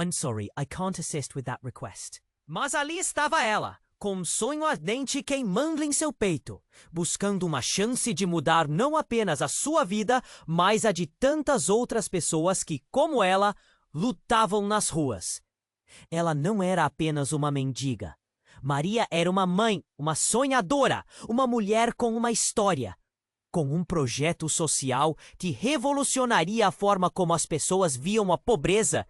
I'm sorry, I can't assist with that request. Mas ali estava ela, com um sonho ardente queimando em seu peito, buscando uma chance de mudar não apenas a sua vida, mas a de tantas outras pessoas que, como ela, lutavam nas ruas. Ela não era apenas uma mendiga. Maria era uma mãe, uma sonhadora, uma mulher com uma história, com um projeto social que revolucionaria a forma como as pessoas viam a pobreza.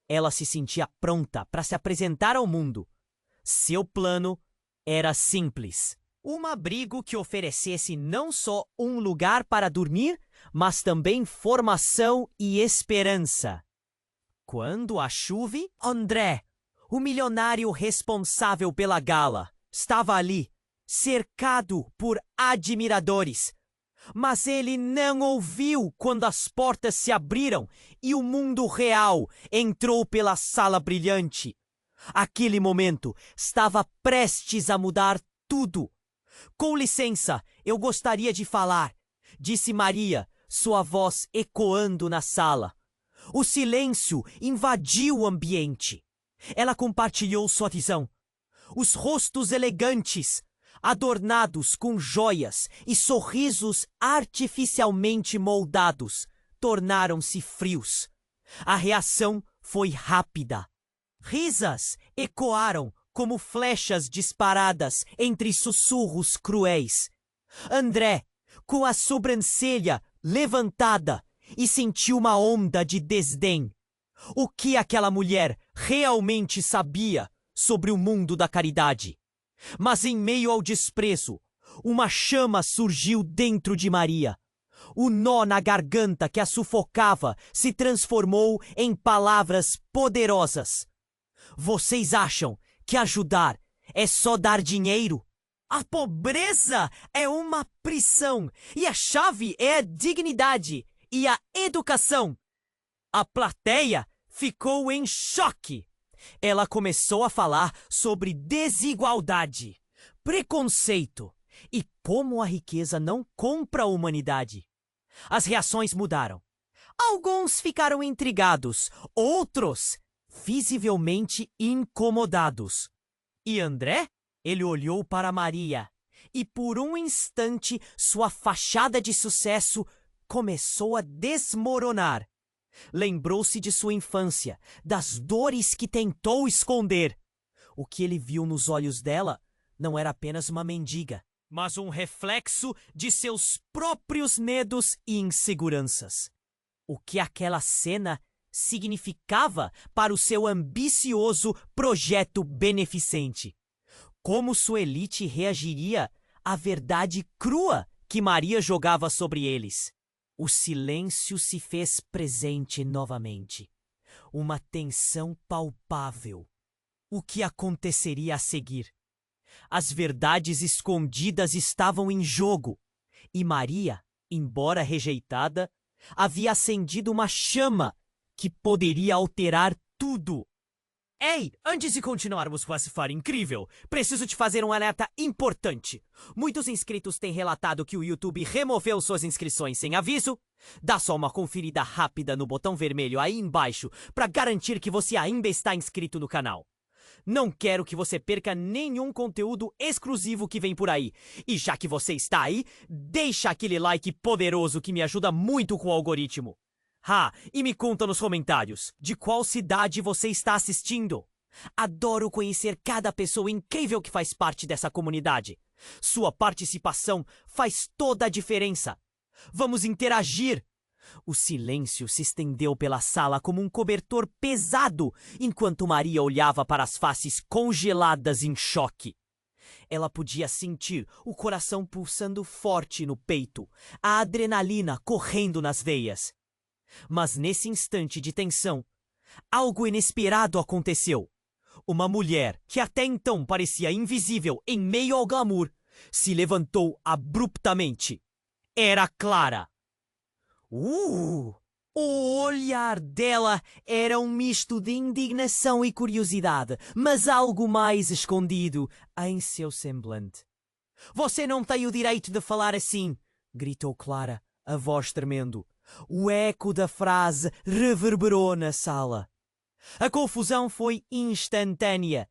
Ela se sentia pronta para se apresentar ao mundo. Seu plano era simples: um abrigo que oferecesse não só um lugar para dormir, mas também formação e esperança. Quando a chuva, André, o milionário responsável pela gala, estava ali, cercado por admiradores. Mas ele não ouviu quando as portas se abriram e o mundo real entrou pela sala brilhante. Aquele momento estava prestes a mudar tudo. Com licença, eu gostaria de falar, disse Maria, sua voz ecoando na sala. O silêncio invadiu o ambiente. Ela compartilhou sua visão. Os rostos elegantes, adornados com joias e sorrisos artificialmente moldados, tornaram-se frios. A reação foi rápida. Risas ecoaram como flechas disparadas entre sussurros cruéis. André, com a sobrancelha levantada, e sentiu uma onda de desdém. O que aquela mulher realmente sabia sobre o mundo da caridade? Mas em meio ao desprezo, uma chama surgiu dentro de Maria. O nó na garganta que a sufocava se transformou em palavras poderosas. Vocês acham que ajudar é só dar dinheiro? A pobreza é uma prisão e a chave é a dignidade e a educação. A plateia ficou em choque. Ela começou a falar sobre desigualdade, preconceito e como a riqueza não compra a humanidade. As reações mudaram. Alguns ficaram intrigados, outros visivelmente incomodados. E André? Ele olhou para Maria e por um instante sua fachada de sucesso começou a desmoronar. Lembrou-se de sua infância, das dores que tentou esconder. O que ele viu nos olhos dela não era apenas uma mendiga, mas um reflexo de seus próprios medos e inseguranças. O que aquela cena significava para o seu ambicioso projeto beneficente. Como sua elite reagiria à verdade crua que Maria jogava sobre eles. O silêncio se fez presente novamente. Uma tensão palpável. O que aconteceria a seguir? As verdades escondidas estavam em jogo. E Maria, embora rejeitada, havia acendido uma chama que poderia alterar tudo. Ei, antes de continuarmos com essa história incrível, preciso te fazer um alerta importante. Muitos inscritos têm relatado que o YouTube removeu suas inscrições sem aviso. Dá só uma conferida rápida no botão vermelho aí embaixo para garantir que você ainda está inscrito no canal. Não quero que você perca nenhum conteúdo exclusivo que vem por aí. E já que você está aí, deixa aquele like poderoso que me ajuda muito com o algoritmo. E me conta nos comentários, de qual cidade você está assistindo? Adoro conhecer cada pessoa incrível que faz parte dessa comunidade. Sua participação faz toda a diferença. Vamos interagir! O silêncio se estendeu pela sala como um cobertor pesado, enquanto Maria olhava para as faces congeladas em choque. Ela podia sentir o coração pulsando forte no peito, a adrenalina correndo nas veias. Mas nesse instante de tensão, algo inesperado aconteceu. Uma mulher, que até então parecia invisível em meio ao glamour, se levantou abruptamente. Era Clara. O olhar dela era um misto de indignação e curiosidade, mas algo mais escondido em seu semblante. Você não tem o direito de falar assim, gritou Clara, a voz tremendo. O eco da frase reverberou na sala. A confusão foi instantânea.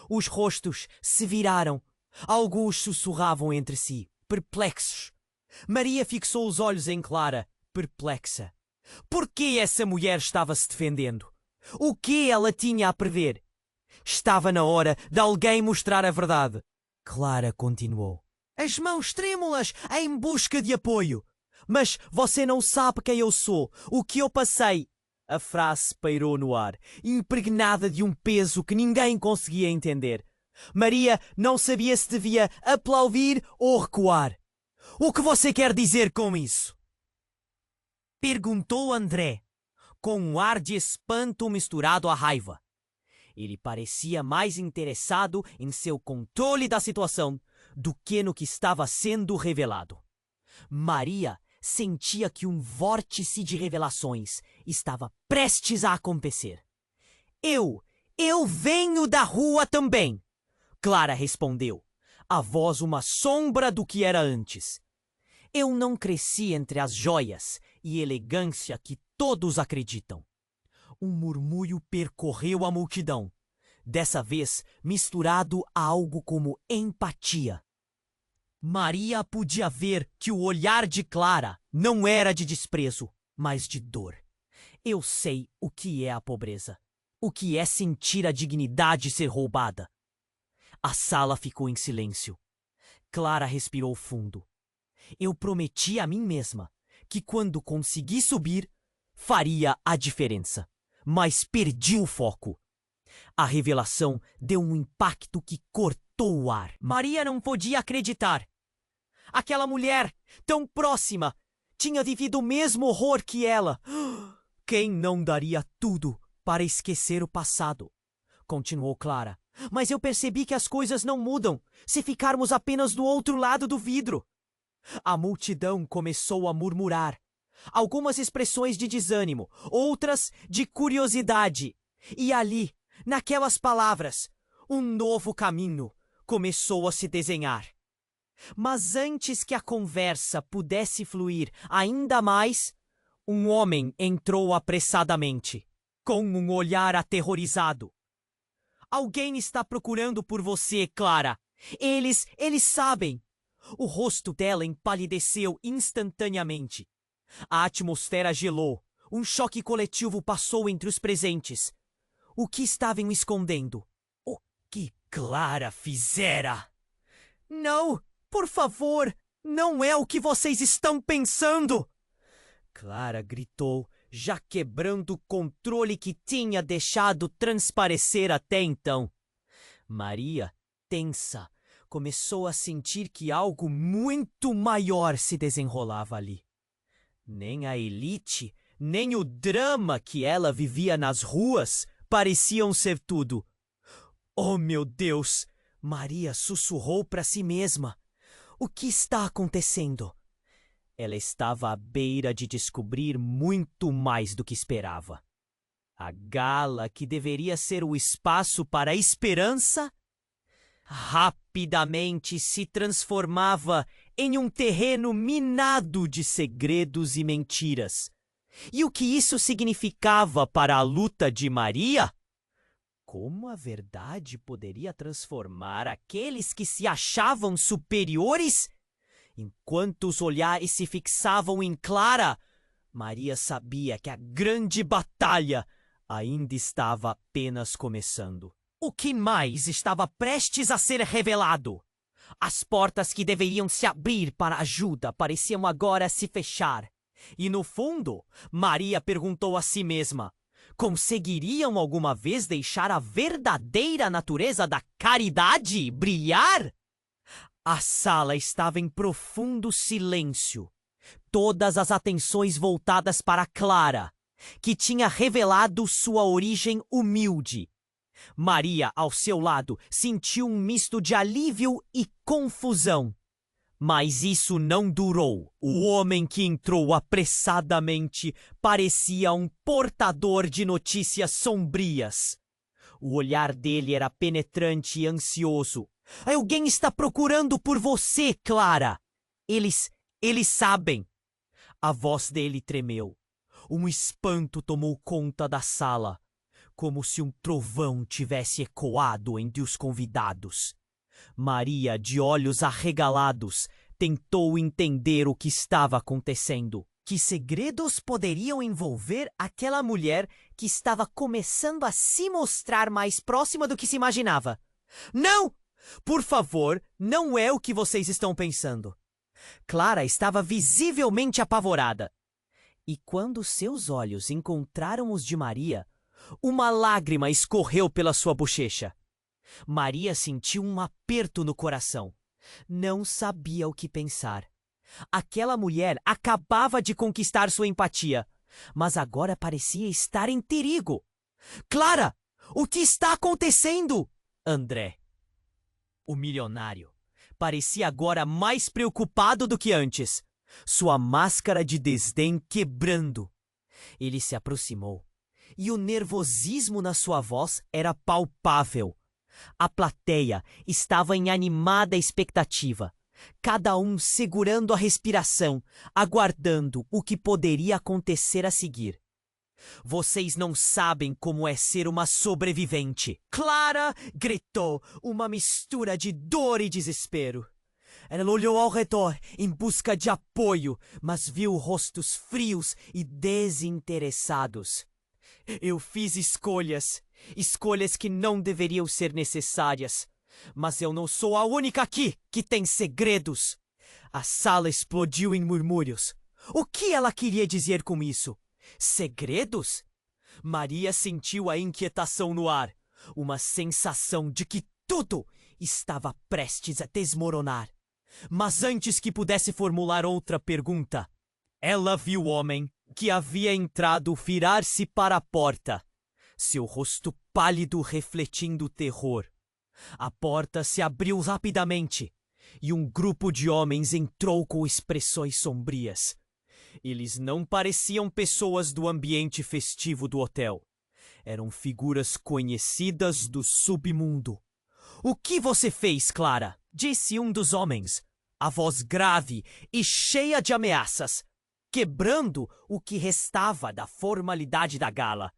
Os rostos se viraram. Alguns sussurravam entre si, perplexos. Maria fixou os olhos em Clara, perplexa. Por que essa mulher estava se defendendo? O que ela tinha a prever? Estava na hora de alguém mostrar a verdade. Clara continuou, as mãos trêmulas em busca de apoio. Mas você não sabe quem eu sou, o que eu passei. A frase pairou no ar, impregnada de um peso que ninguém conseguia entender. Maria não sabia se devia aplaudir ou recuar. O que você quer dizer com isso? Perguntou André, com um ar de espanto misturado à raiva. Ele parecia mais interessado em seu controle da situação do que no que estava sendo revelado. Maria sentia que um vórtice de revelações estava prestes a acontecer. Eu venho da rua também, Clara respondeu, a voz uma sombra do que era antes. Eu não cresci entre as joias e elegância que todos acreditam. Um murmúrio percorreu a multidão, dessa vez misturado a algo como empatia. Maria podia ver que o olhar de Clara não era de desprezo, mas de dor. Eu sei o que é a pobreza, o que é sentir a dignidade ser roubada. A sala ficou em silêncio. Clara respirou fundo. Eu prometi a mim mesma que quando consegui subir, faria a diferença, mas perdi o foco. A revelação deu um impacto que cortou o ar. Maria não podia acreditar. Aquela mulher, tão próxima, tinha vivido o mesmo horror que ela. Quem não daria tudo para esquecer o passado? Continuou Clara. Mas eu percebi que as coisas não mudam se ficarmos apenas do outro lado do vidro. A multidão começou a murmurar. Algumas expressões de desânimo, outras de curiosidade. E ali, naquelas palavras, um novo caminho começou a se desenhar. Mas antes que a conversa pudesse fluir ainda mais, um homem entrou apressadamente, com um olhar aterrorizado. Alguém está procurando por você, Clara. Eles sabem. O rosto dela empalideceu instantaneamente. A atmosfera gelou. Um choque coletivo passou entre os presentes. O que estavam escondendo? O que Clara fizera? Não, por favor, não é o que vocês estão pensando! Clara gritou, já quebrando o controle que tinha deixado transparecer até então. Maria, tensa, começou a sentir que algo muito maior se desenrolava ali. Nem a elite, nem o drama que ela vivia nas ruas pareciam ser tudo. Oh, meu Deus! Maria sussurrou para si mesma. O que está acontecendo? Ela estava à beira de descobrir muito mais do que esperava. A gala, que deveria ser o espaço para a esperança, rapidamente se transformava em um terreno minado de segredos e mentiras. E o que isso significava para a luta de Maria? Como a verdade poderia transformar aqueles que se achavam superiores? Enquanto os olhares se fixavam em Clara, Maria sabia que a grande batalha ainda estava apenas começando. O que mais estava prestes a ser revelado? As portas que deveriam se abrir para ajuda pareciam agora se fechar. E no fundo, Maria perguntou a si mesma: conseguiriam alguma vez deixar a verdadeira natureza da caridade brilhar? A sala estava em profundo silêncio. Todas as atenções voltadas para Clara, que tinha revelado sua origem humilde. Maria, ao seu lado, sentiu um misto de alívio e confusão. Mas isso não durou. O homem que entrou apressadamente parecia um portador de notícias sombrias. O olhar dele era penetrante e ansioso. Alguém está procurando por você, Clara. Eles sabem. A voz dele tremeu. Um espanto tomou conta da sala. como se um trovão tivesse ecoado entre os convidados. Maria, de olhos arregalados, tentou entender o que estava acontecendo. Que segredos poderiam envolver aquela mulher que estava começando a se mostrar mais próxima do que se imaginava? Não! Por favor, não é o que vocês estão pensando. Clara estava visivelmente apavorada. E quando seus olhos encontraram os de Maria, uma lágrima escorreu pela sua bochecha. Maria sentiu um aperto no coração. Não sabia o que pensar. Aquela mulher acabava de conquistar sua empatia, mas agora parecia estar em perigo. Clara, o que está acontecendo? André, o milionário, parecia agora mais preocupado do que antes, sua máscara de desdém quebrando. Ele se aproximou, e o nervosismo na sua voz era palpável. A plateia estava em animada expectativa, cada um segurando a respiração, aguardando o que poderia acontecer a seguir. Vocês não sabem como é ser uma sobrevivente. Clara gritou, uma mistura de dor e desespero. Ela olhou ao redor em busca de apoio, mas viu rostos frios e desinteressados. Eu fiz escolhas que não deveriam ser necessárias. Mas eu não sou a única aqui que tem segredos. A sala explodiu em murmúrios. O que ela queria dizer com isso? Segredos? Maria sentiu a inquietação no ar, uma sensação de que tudo estava prestes a desmoronar. Mas antes que pudesse formular outra pergunta, ela viu o homem que havia entrado virar-se para a porta, seu rosto pálido refletindo terror. A porta se abriu rapidamente e um grupo de homens entrou com expressões sombrias. Eles não pareciam pessoas do ambiente festivo do hotel. Eram figuras conhecidas do submundo. O que você fez, Clara? Disse um dos homens, a voz grave e cheia de ameaças, quebrando o que restava da formalidade da gala.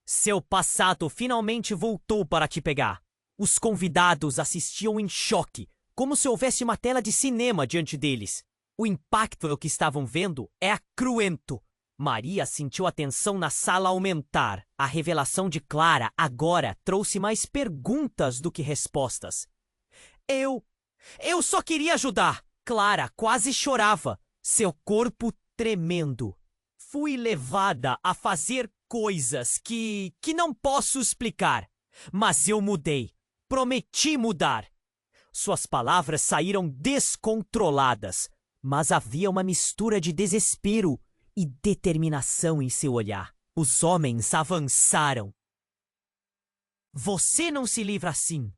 Seu passado finalmente voltou para te pegar. Os convidados assistiam em choque, como se houvesse uma tela de cinema diante deles. O impacto do que estavam vendo é cruento. Maria sentiu a tensão na sala aumentar. A revelação de Clara agora trouxe mais perguntas do que respostas. Eu só queria ajudar. Clara quase chorava, seu corpo tremendo. Fui levada a fazer coisas que não posso explicar. Mas eu mudei. Prometi mudar. Suas palavras saíram descontroladas, mas havia uma mistura de desespero e determinação em seu olhar. Os homens avançaram. Você não se livra assim.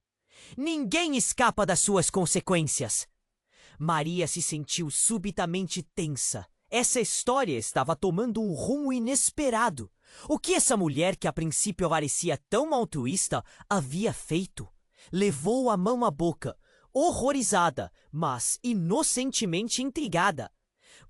Ninguém escapa das suas consequências. Maria se sentiu subitamente tensa. Essa história estava tomando um rumo inesperado. O que essa mulher, que a princípio parecia tão altruísta, havia feito? Levou a mão à boca, horrorizada, mas inocentemente intrigada.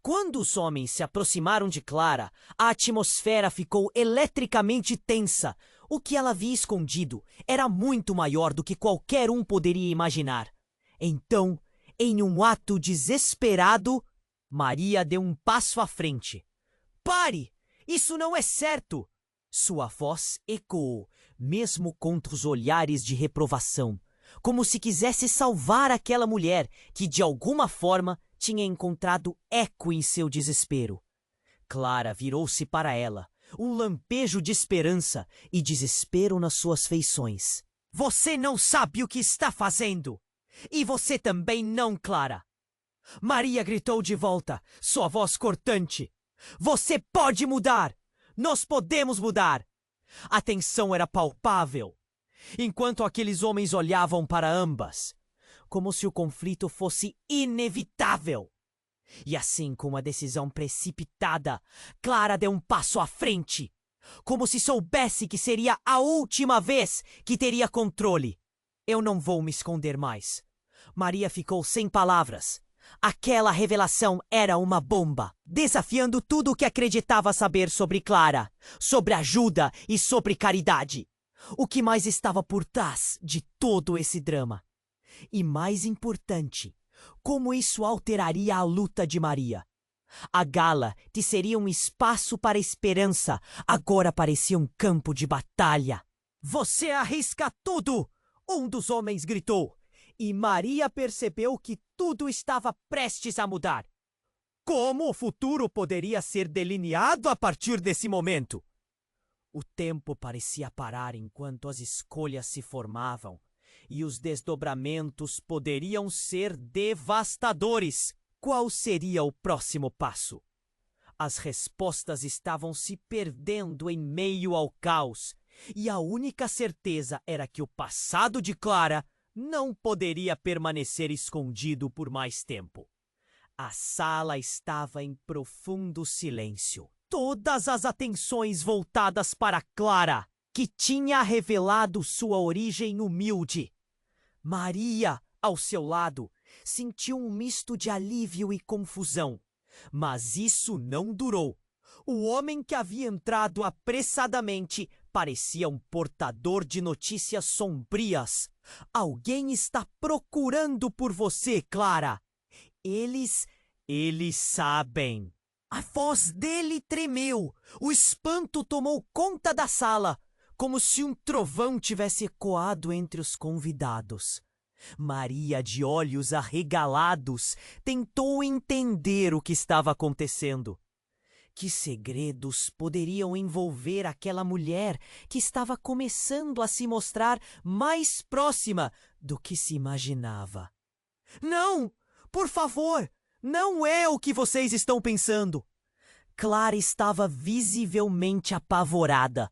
Quando os homens se aproximaram de Clara, a atmosfera ficou eletricamente tensa. O que ela havia escondido era muito maior do que qualquer um poderia imaginar. Então, em um ato desesperado, Maria deu um passo à frente. Pare! Isso não é certo! Sua voz ecoou, mesmo contra os olhares de reprovação, como se quisesse salvar aquela mulher que, de alguma forma, tinha encontrado eco em seu desespero. Clara virou-se para ela, um lampejo de esperança e desespero nas suas feições. Você não sabe o que está fazendo! E você também não, Clara! Maria gritou de volta, sua voz cortante. Você pode mudar! Nós podemos mudar! A tensão era palpável, enquanto aqueles homens olhavam para ambas, como se o conflito fosse inevitável. E assim, com uma decisão precipitada, Clara deu um passo à frente, como se soubesse que seria a última vez que teria controle. Eu não vou me esconder mais. Maria ficou sem palavras. Aquela revelação era uma bomba, desafiando tudo o que acreditava saber sobre Clara, sobre ajuda e sobre caridade. O que mais estava por trás de todo esse drama? E mais importante, como isso alteraria a luta de Maria? A gala, que seria um espaço para esperança, agora parecia um campo de batalha. Você arrisca tudo! Um dos homens gritou. E Maria percebeu que tudo estava prestes a mudar. Como o futuro poderia ser delineado a partir desse momento? O tempo parecia parar enquanto as escolhas se formavam, e os desdobramentos poderiam ser devastadores. Qual seria o próximo passo? As respostas estavam se perdendo em meio ao caos, e a única certeza era que o passado de Clara não poderia permanecer escondido por mais tempo. A sala estava em profundo silêncio. Todas as atenções voltadas para Clara, que tinha revelado sua origem humilde. Maria, ao seu lado, sentiu um misto de alívio e confusão. Mas isso não durou. O homem que havia entrado apressadamente parecia um portador de notícias sombrias. Alguém está procurando por você, Clara. Eles sabem. A voz dele tremeu. O espanto tomou conta da sala, como se um trovão tivesse ecoado entre os convidados. Maria, de olhos arregalados, tentou entender o que estava acontecendo. Que segredos poderiam envolver aquela mulher que estava começando a se mostrar mais próxima do que se imaginava? Não! Por favor! Não é o que vocês estão pensando! Clara estava visivelmente apavorada.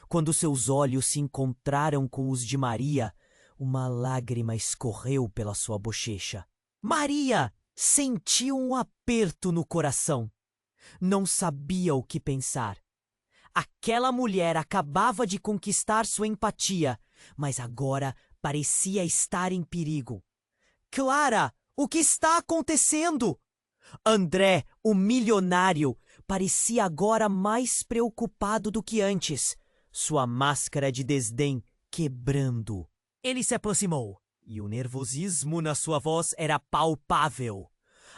Quando seus olhos se encontraram com os de Maria, uma lágrima escorreu pela sua bochecha. Maria sentiu um aperto no coração. Não sabia o que pensar. Aquela mulher acabava de conquistar sua empatia, mas agora parecia estar em perigo. Clara, o que está acontecendo? André, o milionário, parecia agora mais preocupado do que antes, sua máscara de desdém quebrando. Ele se aproximou, e o nervosismo na sua voz era palpável.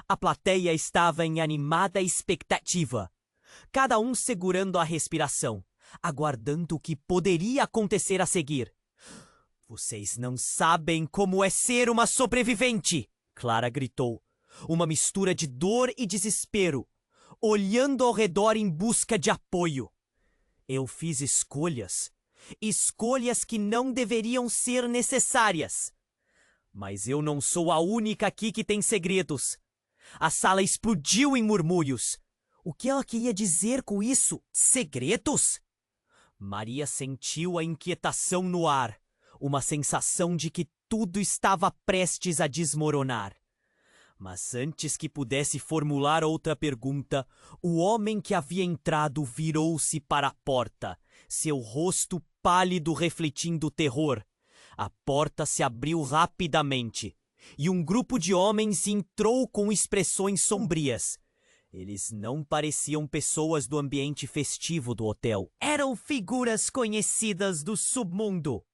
A plateia estava em animada expectativa, cada um segurando a respiração, aguardando o que poderia acontecer a seguir. Vocês não sabem como é ser uma sobrevivente! Clara gritou, uma mistura de dor e desespero, olhando ao redor em busca de apoio. Eu fiz escolhas que não deveriam ser necessárias. Mas eu não sou a única aqui que tem segredos. A sala explodiu em murmúrios. O que ela queria dizer com isso? Segredos? Maria sentiu a inquietação no ar, uma sensação de que tudo estava prestes a desmoronar. Mas antes que pudesse formular outra pergunta, o homem que havia entrado virou-se para a porta, seu rosto pálido refletindo terror. A porta se abriu rapidamente, e um grupo de homens entrou com expressões sombrias. Eles não pareciam pessoas do ambiente festivo do hotel. Eram figuras conhecidas do submundo.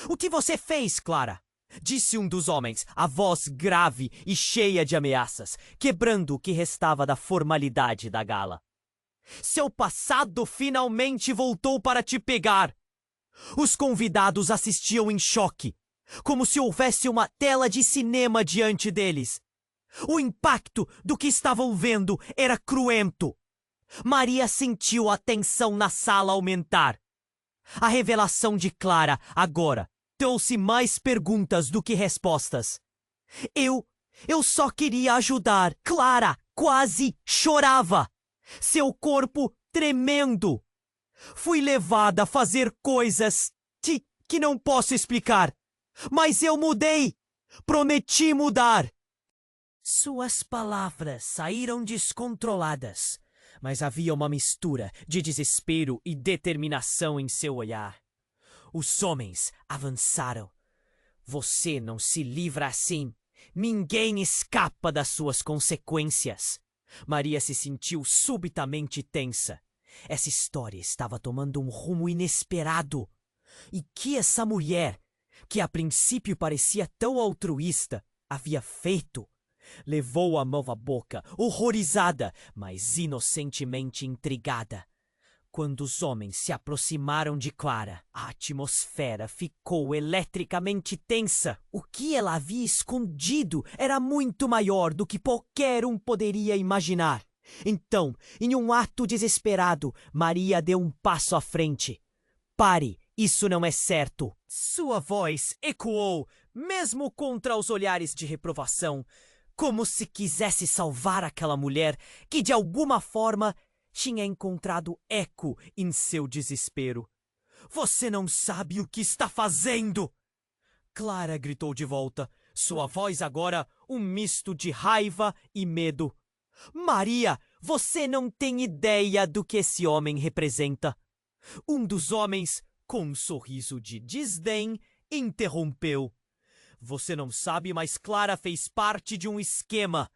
O que você fez, Clara? Disse um dos homens, a voz grave e cheia de ameaças, quebrando o que restava da formalidade da gala. Seu passado finalmente voltou para te pegar. Os convidados assistiam em choque, como se houvesse uma tela de cinema diante deles. O impacto do que estavam vendo era cruento. Maria sentiu a tensão na sala aumentar. A revelação de Clara, agora, trouxe mais perguntas do que respostas. Eu só queria ajudar. Clara quase chorava. Seu corpo tremendo. Fui levada a fazer coisas que não posso explicar. Mas eu mudei. Prometi mudar. Suas palavras saíram descontroladas, mas havia uma mistura de desespero e determinação em seu olhar. Os homens avançaram. Você não se livra assim. Ninguém escapa das suas consequências. Maria se sentiu subitamente tensa. Essa história estava tomando um rumo inesperado. E que essa mulher, que a princípio parecia tão altruísta, havia feito? Levou a mão à boca, horrorizada, mas inocentemente intrigada. Quando os homens se aproximaram de Clara, a atmosfera ficou eletricamente tensa. O que ela havia escondido era muito maior do que qualquer um poderia imaginar. Então, em um ato desesperado, Maria deu um passo à frente. Pare, isso não é certo. Sua voz ecoou, mesmo contra os olhares de reprovação, como se quisesse salvar aquela mulher que, de alguma forma, tinha encontrado eco em seu desespero. Você não sabe o que está fazendo! Clara gritou de volta, sua voz agora um misto de raiva e medo. Maria, você não tem ideia do que esse homem representa. Um dos homens, com um sorriso de desdém, interrompeu. Você não sabe, mas Clara fez parte de um esquema.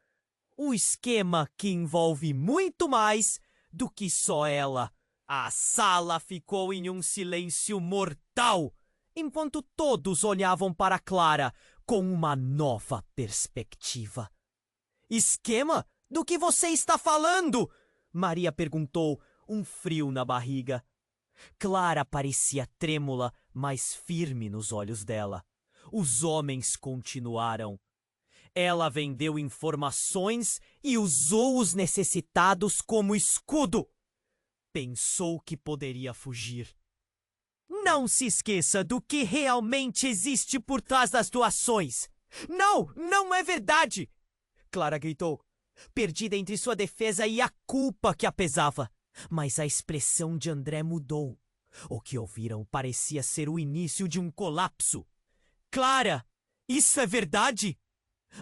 Um esquema que envolve muito mais do que só ela. A sala ficou em um silêncio mortal, enquanto todos olhavam para Clara com uma nova perspectiva. Esquema? Do que você está falando? Maria perguntou, um frio na barriga. Clara parecia trêmula, mas firme nos olhos dela. Os homens continuaram. Ela vendeu informações e usou os necessitados como escudo. Pensou que poderia fugir. Não se esqueça do que realmente existe por trás das doações. Não, não é verdade! Clara gritou, perdida entre sua defesa e a culpa que a pesava. Mas a expressão de André mudou. O que ouviram parecia ser o início de um colapso. Clara, isso é verdade?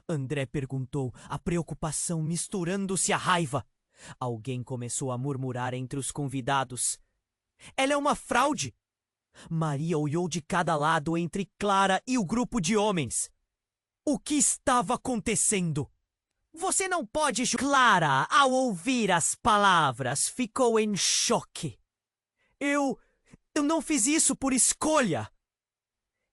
André perguntou, a preocupação misturando-se à raiva. Alguém começou a murmurar entre os convidados. Ela é uma fraude! Maria olhou de cada lado entre Clara e o grupo de homens. O que estava acontecendo? Você não pode... Clara, ao ouvir as palavras, ficou em choque. Eu não fiz isso por escolha.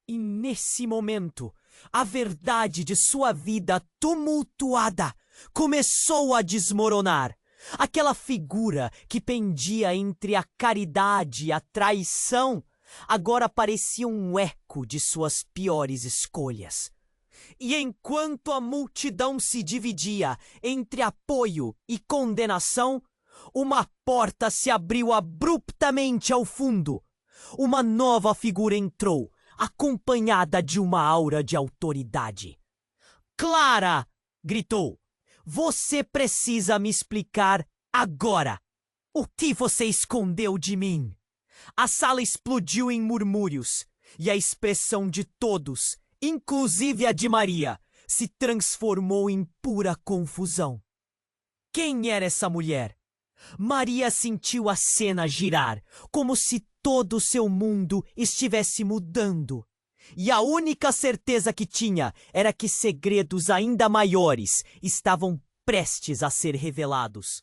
E nesse momento, a verdade de sua vida tumultuada começou a desmoronar. Aquela figura que pendia entre a caridade e a traição agora parecia um eco de suas piores escolhas. E enquanto a multidão se dividia entre apoio e condenação, uma porta se abriu abruptamente ao fundo. Uma nova figura entrou, acompanhada de uma aura de autoridade. Clara! Gritou. Você precisa me explicar agora. O que você escondeu de mim? A sala explodiu em murmúrios e a expressão de todos, inclusive a de Maria, se transformou em pura confusão. Quem era essa mulher? Maria sentiu a cena girar, como se todo o seu mundo estivesse mudando. E a única certeza que tinha era que segredos ainda maiores estavam prestes a ser revelados.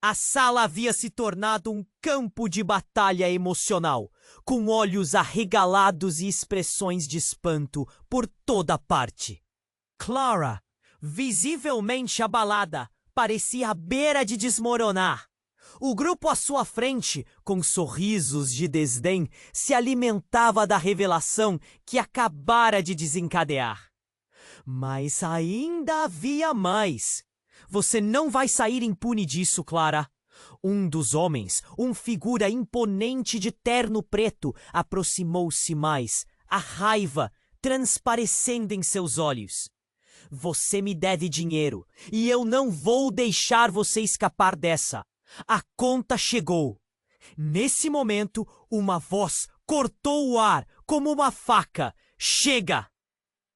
A sala havia se tornado um campo de batalha emocional, com olhos arregalados e expressões de espanto por toda parte. Clara, visivelmente abalada, parecia à beira de desmoronar. O grupo à sua frente, com sorrisos de desdém, se alimentava da revelação que acabara de desencadear. Mas ainda havia mais. Você não vai sair impune disso, Clara. Um dos homens, figura imponente de terno preto, aproximou-se mais, a raiva transparecendo em seus olhos. Você me deve dinheiro, e eu não vou deixar você escapar dessa. A conta chegou. Nesse momento, uma voz cortou o ar como uma faca. Chega!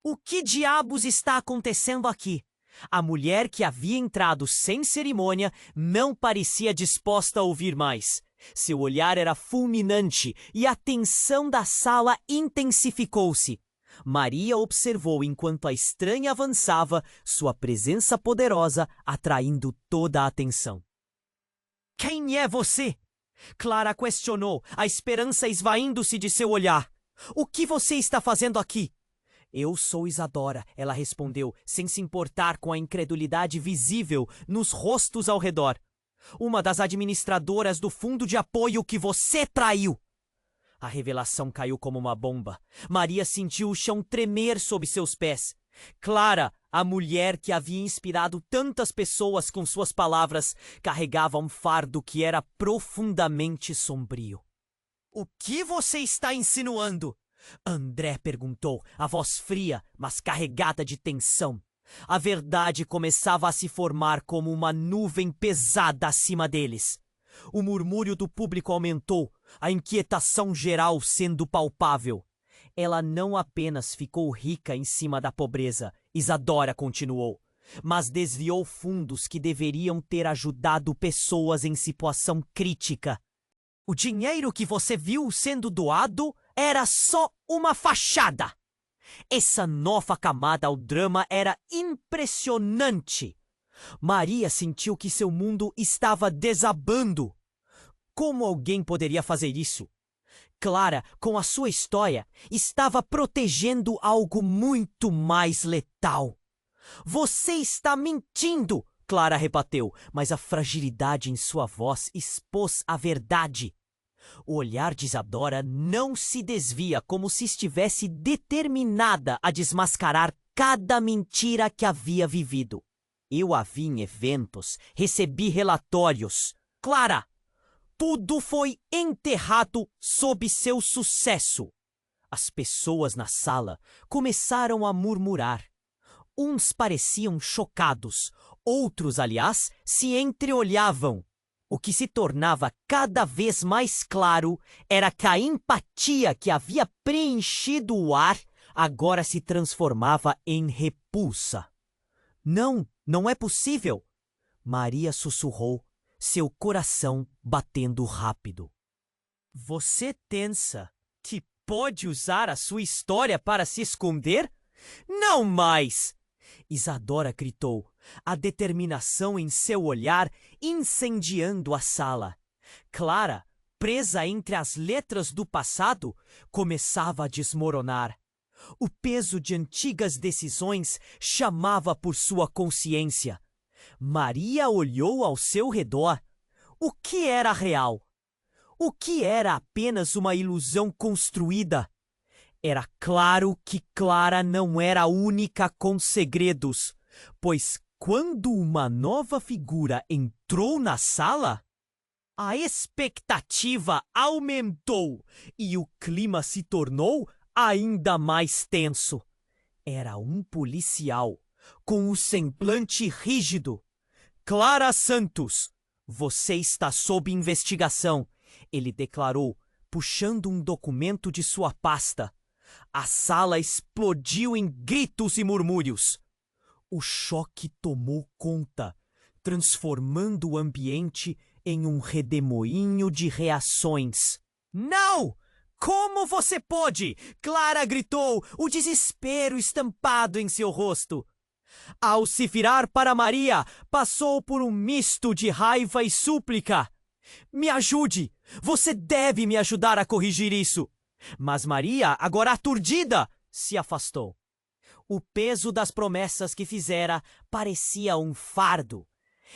O que diabos está acontecendo aqui? A mulher que havia entrado sem cerimônia não parecia disposta a ouvir mais. Seu olhar era fulminante e a tensão da sala intensificou-se. Maria observou enquanto a estranha avançava, sua presença poderosa atraindo toda a atenção. Quem é você? Clara questionou, a esperança esvaindo-se de seu olhar. O que você está fazendo aqui? Eu sou Isadora, ela respondeu, sem se importar com a incredulidade visível nos rostos ao redor. Uma das administradoras do fundo de apoio que você traiu. A revelação caiu como uma bomba. Maria sentiu o chão tremer sob seus pés. Clara, a mulher que havia inspirado tantas pessoas com suas palavras, carregava um fardo que era profundamente sombrio. O que você está insinuando? André perguntou, a voz fria, mas carregada de tensão. A verdade começava a se formar como uma nuvem pesada acima deles. O murmúrio do público aumentou, a inquietação geral sendo palpável. Ela não apenas ficou rica em cima da pobreza, Isadora continuou, mas desviou fundos que deveriam ter ajudado pessoas em situação crítica. O dinheiro que você viu sendo doado era só uma fachada. Essa nova camada ao drama era impressionante. Maria sentiu que seu mundo estava desabando. Como alguém poderia fazer isso? Clara, com a sua história, estava protegendo algo muito mais letal. Você está mentindo, Clara rebateu, mas a fragilidade em sua voz expôs a verdade. O olhar de Isadora não se desvia, como se estivesse determinada a desmascarar cada mentira que havia vivido. Eu a vi em eventos, recebi relatórios. Clara, tudo foi enterrado sob seu sucesso. As pessoas na sala começaram a murmurar. Uns pareciam chocados, outros, aliás, se entreolhavam. O que se tornava cada vez mais claro era que a empatia que havia preenchido o ar agora se transformava em repulsa. Não é possível! Maria sussurrou, seu coração batendo rápido. Você pensa que pode usar a sua história para se esconder? Não mais! Isadora gritou, a determinação em seu olhar incendiando a sala. Clara, presa entre as letras do passado, começava a desmoronar. O peso de antigas decisões chamava por sua consciência. Maria olhou ao seu redor. O que era real? O que era apenas uma ilusão construída? Era claro que Clara não era a única com segredos, pois quando uma nova figura entrou na sala, a expectativa aumentou e o clima se tornou ainda mais tenso. Era um policial, com o semblante rígido. Clara Santos, você está sob investigação, ele declarou, puxando um documento de sua pasta. A sala explodiu em gritos e murmúrios. O choque tomou conta, transformando o ambiente em um redemoinho de reações. Não! Como você pode? Clara gritou, o desespero estampado em seu rosto. Ao se virar para Maria, passou por um misto de raiva e súplica. Me ajude! Você deve me ajudar a corrigir isso! Mas Maria, agora aturdida, se afastou. O peso das promessas que fizera parecia um fardo.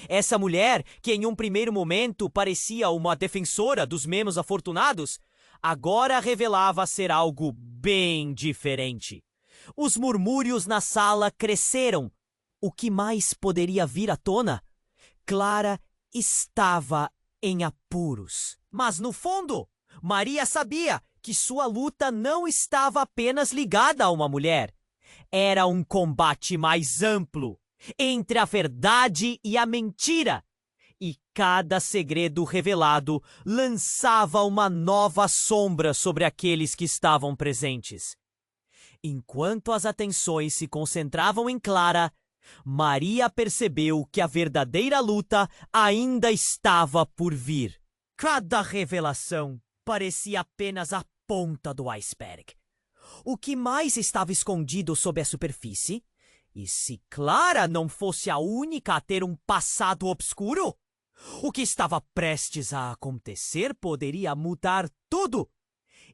Essa mulher, que em um primeiro momento parecia uma defensora dos menos afortunados, agora revelava ser algo bem diferente. Os murmúrios na sala cresceram. O que mais poderia vir à tona? Clara estava em apuros. Mas no fundo, Maria sabia que sua luta não estava apenas ligada a uma mulher. Era um combate mais amplo, entre a verdade e a mentira. E cada segredo revelado lançava uma nova sombra sobre aqueles que estavam presentes. Enquanto as atenções se concentravam em Clara, Maria percebeu que a verdadeira luta ainda estava por vir. Cada revelação parecia apenas a ponta do iceberg. O que mais estava escondido sob a superfície? E se Clara não fosse a única a ter um passado obscuro? O que estava prestes a acontecer poderia mudar tudo.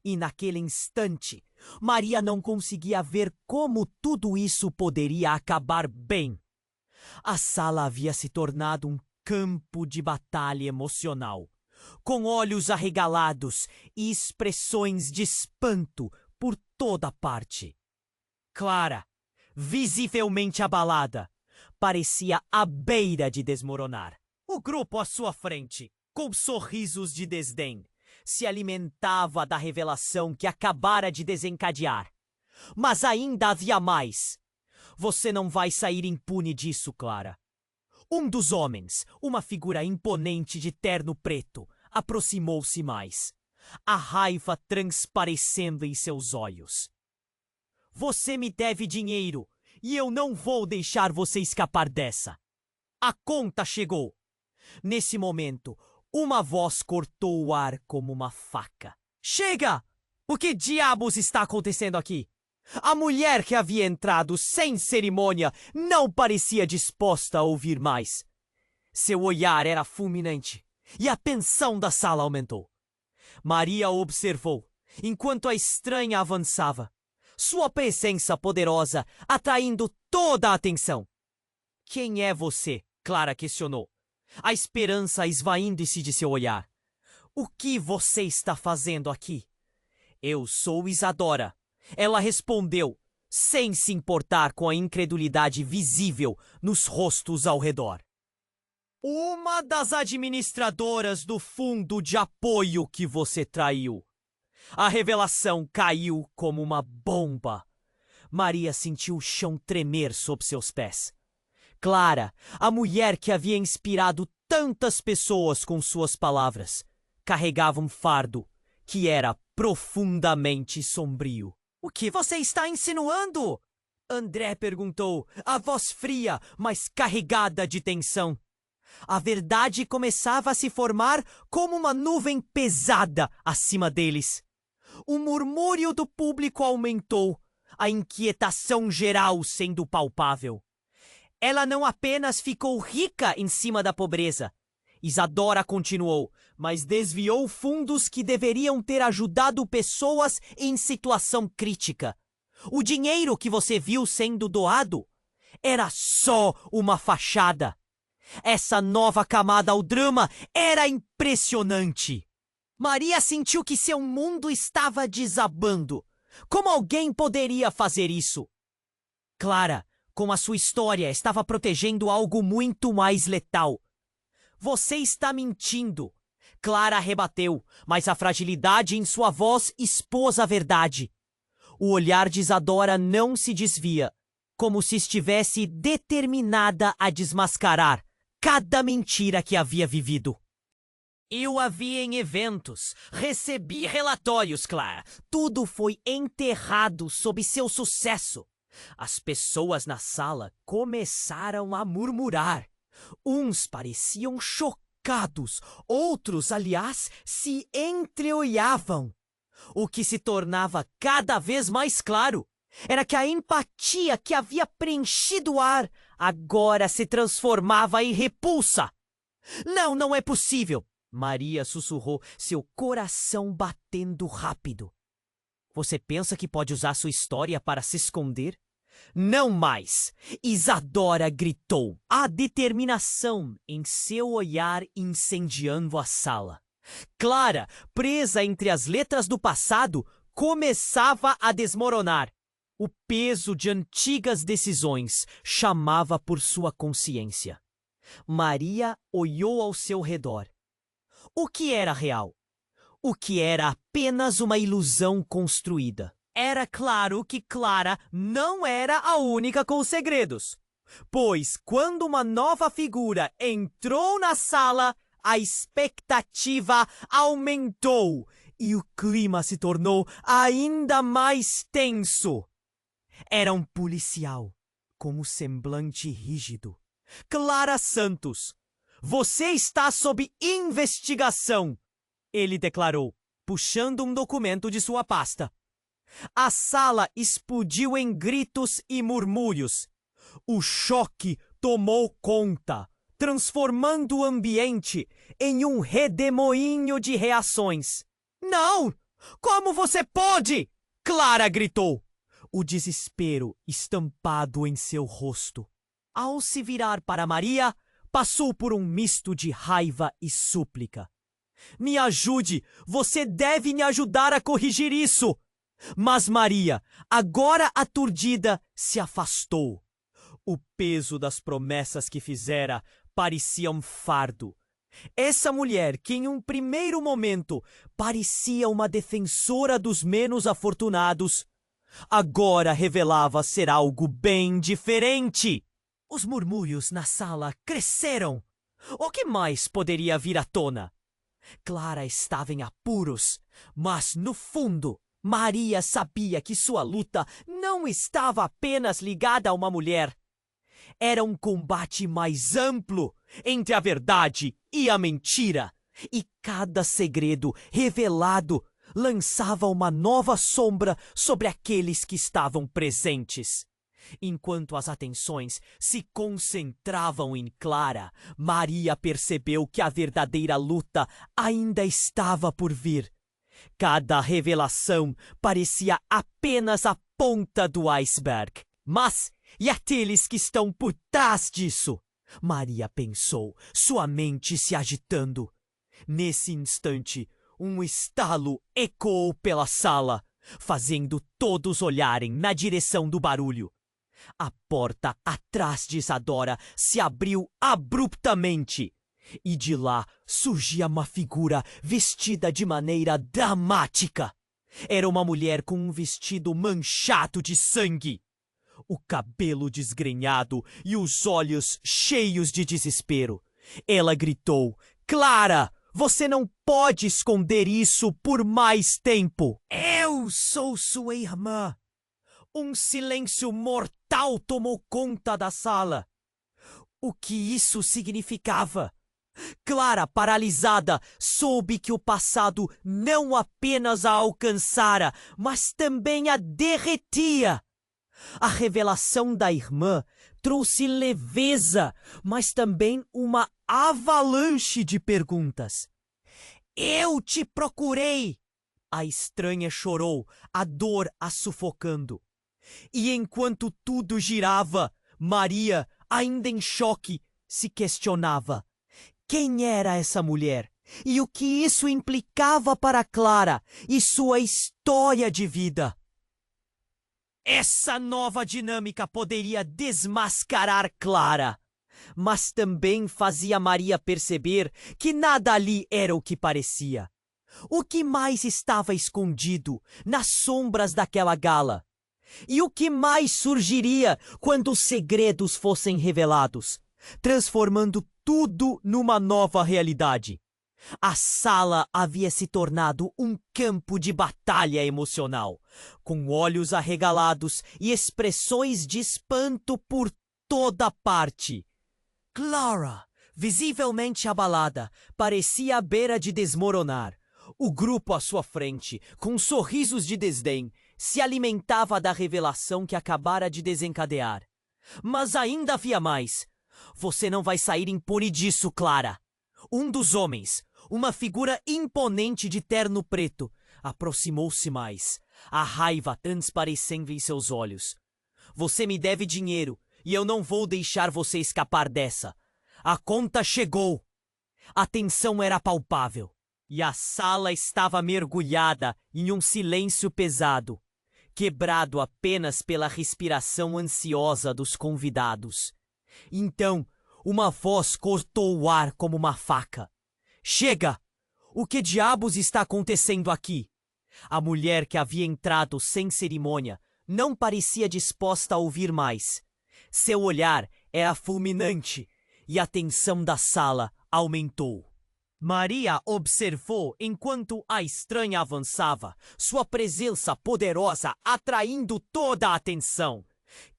E naquele instante, Maria não conseguia ver como tudo isso poderia acabar bem. A sala havia se tornado um campo de batalha emocional, com olhos arregalados e expressões de espanto por toda parte. Clara, visivelmente abalada, parecia à beira de desmoronar. O grupo à sua frente, com sorrisos de desdém, se alimentava da revelação que acabara de desencadear. Mas ainda havia mais. Você não vai sair impune disso, Clara. Um dos homens, uma figura imponente de terno preto, aproximou-se mais, a raiva transparecendo em seus olhos. Você me deve dinheiro e eu não vou deixar você escapar dessa. A conta chegou. Nesse momento, uma voz cortou o ar como uma faca. Chega! O que diabos está acontecendo aqui? A mulher que havia entrado sem cerimônia não parecia disposta a ouvir mais. Seu olhar era fulminante e a tensão da sala aumentou. Maria observou, enquanto a estranha avançava, sua presença poderosa atraindo toda a atenção. Quem é você? Clara questionou, a esperança esvaindo-se de seu olhar. O que você está fazendo aqui? Eu sou Isadora. Ela respondeu, sem se importar com a incredulidade visível nos rostos ao redor. Uma das administradoras do fundo de apoio que você traiu. A revelação caiu como uma bomba. Maria sentiu o chão tremer sob seus pés. Clara, a mulher que havia inspirado tantas pessoas com suas palavras, carregava um fardo que era profundamente sombrio. O que você está insinuando? André perguntou, a voz fria, mas carregada de tensão. A verdade começava a se formar como uma nuvem pesada acima deles. O murmúrio do público aumentou, a inquietação geral sendo palpável. Ela não apenas ficou rica em cima da pobreza. Isadora continuou, mas desviou fundos que deveriam ter ajudado pessoas em situação crítica. O dinheiro que você viu sendo doado era só uma fachada. Essa nova camada ao drama era impressionante. Maria sentiu que seu mundo estava desabando. Como alguém poderia fazer isso? Clara, com a sua história, estava protegendo algo muito mais letal. Você está mentindo. Clara rebateu, mas a fragilidade em sua voz expôs a verdade. O olhar de Isadora não se desvia, como se estivesse determinada a desmascarar cada mentira que havia vivido. Eu a vi em eventos, recebi relatórios, Clara. Tudo foi enterrado sob seu sucesso. As pessoas na sala começaram a murmurar. Uns pareciam chocados, outros, aliás, se entreolhavam. O que se tornava cada vez mais claro era que a empatia que havia preenchido o ar agora se transformava em repulsa. Não, não é possível, Maria sussurrou, seu coração batendo rápido. Você pensa que pode usar sua história para se esconder? Não mais! Isadora gritou, a determinação em seu olhar incendiando a sala. Clara, presa entre as letras do passado, começava a desmoronar. O peso de antigas decisões chamava por sua consciência. Maria olhou ao seu redor. O que era real? O que era apenas uma ilusão construída? Era claro que Clara não era a única com segredos, pois quando uma nova figura entrou na sala, a expectativa aumentou e o clima se tornou ainda mais tenso. Era um policial, com o semblante rígido. Clara Santos, você está sob investigação, ele declarou, puxando um documento de sua pasta. A sala explodiu em gritos e murmúrios. O choque tomou conta, transformando o ambiente em um redemoinho de reações. Não! Como você pode? Clara gritou, o desespero estampado em seu rosto. Ao se virar para Maria, passou por um misto de raiva e súplica. Me ajude! Você deve me ajudar a corrigir isso! Mas Maria, agora aturdida, se afastou. O peso das promessas que fizera parecia um fardo. Essa mulher, que em um primeiro momento parecia uma defensora dos menos afortunados, agora revelava ser algo bem diferente. Os murmúrios na sala cresceram. O que mais poderia vir à tona? Clara estava em apuros, mas no fundo, Maria sabia que sua luta não estava apenas ligada a uma mulher. Era um combate mais amplo entre a verdade e a mentira, e cada segredo revelado lançava uma nova sombra sobre aqueles que estavam presentes. Enquanto as atenções se concentravam em Clara, Maria percebeu que a verdadeira luta ainda estava por vir. Cada revelação parecia apenas a ponta do iceberg. Mas, e aqueles que estão por trás disso? Maria pensou, sua mente se agitando. Nesse instante, um estalo ecoou pela sala, fazendo todos olharem na direção do barulho. A porta atrás de Isadora se abriu abruptamente, e de lá surgia uma figura vestida de maneira dramática. Era uma mulher com um vestido manchado de sangue, o cabelo desgrenhado e os olhos cheios de desespero. Ela gritou: Clara, você não pode esconder isso por mais tempo. Eu sou sua irmã. Um silêncio mortal tomou conta da sala. O que isso significava? Clara, paralisada, soube que o passado não apenas a alcançara, mas também a derretia. A revelação da irmã trouxe leveza, mas também uma avalanche de perguntas. Eu te procurei! A estranha chorou, a dor a sufocando. E enquanto tudo girava, Maria, ainda em choque, se questionava. Quem era essa mulher? E o que isso implicava para Clara e sua história de vida? Essa nova dinâmica poderia desmascarar Clara, mas também fazia Maria perceber que nada ali era o que parecia. O que mais estava escondido nas sombras daquela gala? E o que mais surgiria quando os segredos fossem revelados, transformando tudo numa nova realidade? A sala havia se tornado um campo de batalha emocional, com olhos arregalados e expressões de espanto por toda parte. Clara, visivelmente abalada, parecia à beira de desmoronar. O grupo à sua frente, com sorrisos de desdém, se alimentava da revelação que acabara de desencadear. Mas ainda havia mais. Você não vai sair impune disso, Clara. Um dos homens, uma figura imponente de terno preto, aproximou-se mais, a raiva transparecendo em seus olhos. Você me deve dinheiro e eu não vou deixar você escapar dessa. A conta chegou. A tensão era palpável e a sala estava mergulhada em um silêncio pesado, quebrado apenas pela respiração ansiosa dos convidados. Então, uma voz cortou o ar como uma faca. Chega! O que diabos está acontecendo aqui? A mulher que havia entrado sem cerimônia não parecia disposta a ouvir mais. Seu olhar era fulminante e a tensão da sala aumentou. Maria observou enquanto a estranha avançava, sua presença poderosa atraindo toda a atenção.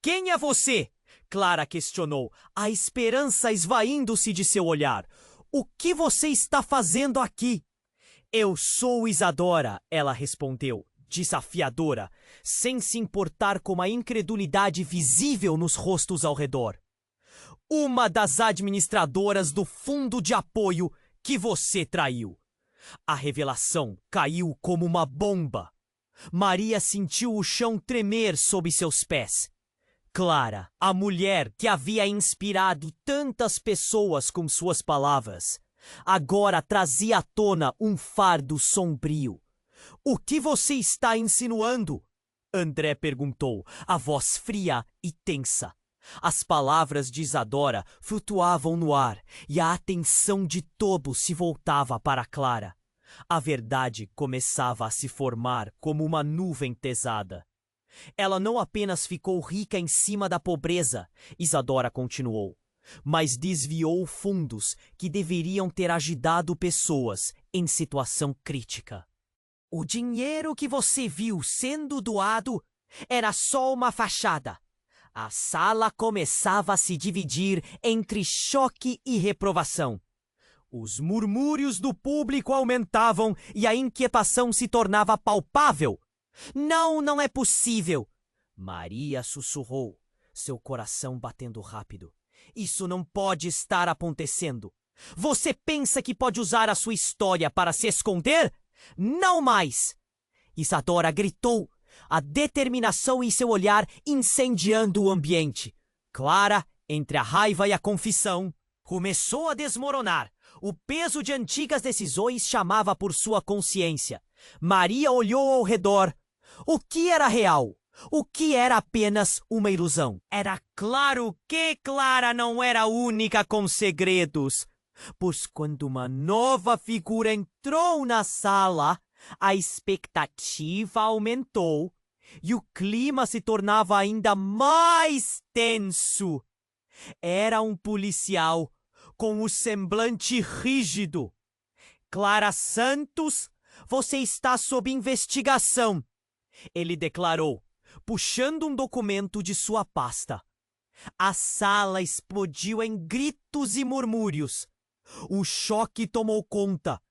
Quem é você? Clara questionou, a esperança esvaindo-se de seu olhar. O que você está fazendo aqui? Eu sou Isadora, ela respondeu, desafiadora, sem se importar com a incredulidade visível nos rostos ao redor. Uma das administradoras do fundo de apoio que você traiu. A revelação caiu como uma bomba. Maria sentiu o chão tremer sob seus pés. Clara, a mulher que havia inspirado tantas pessoas com suas palavras, agora trazia à tona um fardo sombrio. O que você está insinuando? André perguntou, a voz fria e tensa. As palavras de Isadora flutuavam no ar e a atenção de todos se voltava para Clara. A verdade começava a se formar como uma nuvem pesada. Ela não apenas ficou rica em cima da pobreza, Isadora continuou, mas desviou fundos que deveriam ter ajudado pessoas em situação crítica. O dinheiro que você viu sendo doado era só uma fachada. A sala começava a se dividir entre choque e reprovação. Os murmúrios do público aumentavam e a inquietação se tornava palpável. Não, não é possível! Maria sussurrou, seu coração batendo rápido. Isso não pode estar acontecendo. Você pensa que pode usar a sua história para se esconder? Não mais! Isadora gritou, a determinação em seu olhar incendiando o ambiente. Clara, entre a raiva e a confissão, começou a desmoronar. O peso de antigas decisões chamava por sua consciência. Maria olhou ao redor. O que era real? O que era apenas uma ilusão? Era claro que Clara não era a única com segredos. Pois quando uma nova figura entrou na sala, a expectativa aumentou e o clima se tornava ainda mais tenso. Era um policial com o semblante rígido. Clara Santos, você está sob investigação, ele declarou, puxando um documento de sua pasta. A sala explodiu em gritos e murmúrios. O choque tomou conta,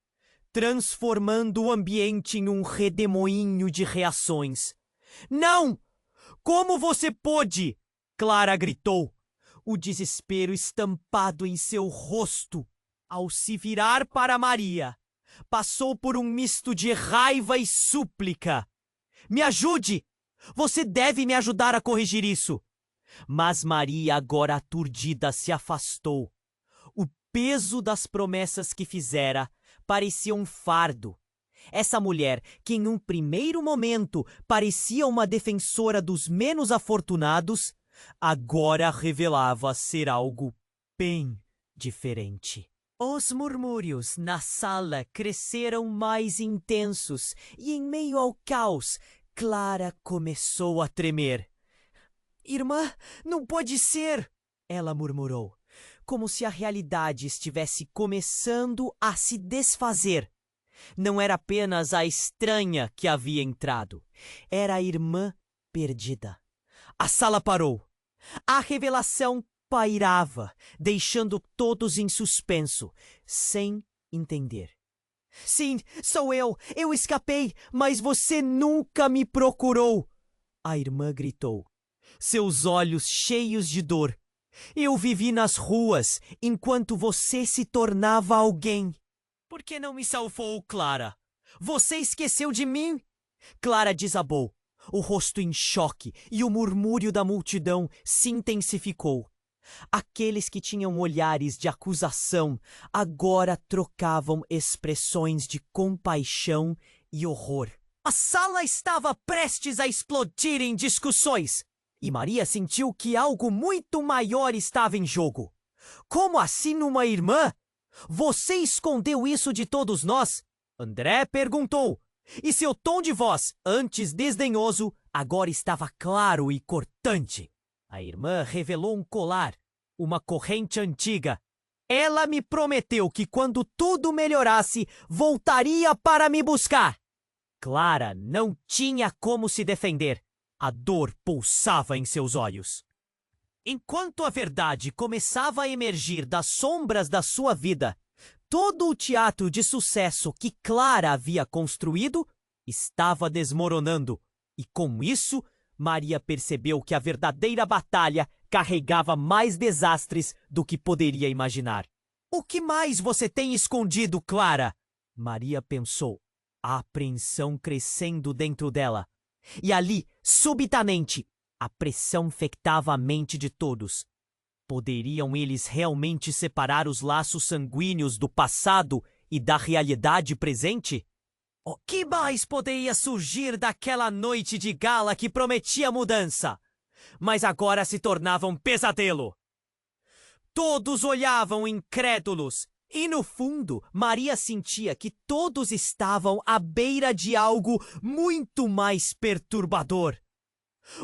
transformando o ambiente em um redemoinho de reações. Não! Como você pôde? Clara gritou, o desespero estampado em seu rosto. Ao se virar para Maria, passou por um misto de raiva e súplica. Me ajude! Você deve me ajudar a corrigir isso. Mas Maria, agora aturdida, se afastou. O peso das promessas que fizera parecia um fardo. Essa mulher, que em um primeiro momento parecia uma defensora dos menos afortunados, agora revelava ser algo bem diferente. Os murmúrios na sala cresceram mais intensos e, em meio ao caos, Clara começou a tremer. Irmã, não pode ser! Ela murmurou, como se a realidade estivesse começando a se desfazer. Não era apenas a estranha que havia entrado, era a irmã perdida. A sala parou. A revelação pairava, deixando todos em suspenso, sem entender. Sim, sou eu! Eu escapei, mas você nunca me procurou! A irmã gritou, seus olhos cheios de dor. Eu vivi nas ruas enquanto você se tornava alguém. Por que não me salvou, Clara? Você esqueceu de mim? Clara desabou, o rosto em choque, e o murmúrio da multidão se intensificou. Aqueles que tinham olhares de acusação agora trocavam expressões de compaixão e horror. A sala estava prestes a explodir em discussões, e Maria sentiu que algo muito maior estava em jogo. Como assim uma irmã? Você escondeu isso de todos nós? André perguntou, e seu tom de voz, antes desdenhoso, agora estava claro e cortante. A irmã revelou um colar, uma corrente antiga. Ela me prometeu que quando tudo melhorasse, voltaria para me buscar. Clara não tinha como se defender. A dor pulsava em seus olhos. Enquanto a verdade começava a emergir das sombras da sua vida, todo o teatro de sucesso que Clara havia construído estava desmoronando, e com isso, Maria percebeu que a verdadeira batalha carregava mais desastres do que poderia imaginar. O que mais você tem escondido, Clara? Maria pensou, a apreensão crescendo dentro dela. E ali, subitamente, a pressão infectava a mente de todos. Poderiam eles realmente separar os laços sanguíneos do passado e da realidade presente? O que mais poderia surgir daquela noite de gala que prometia mudança, mas agora se tornava um pesadelo? Todos olhavam incrédulos, e no fundo, Maria sentia que todos estavam à beira de algo muito mais perturbador.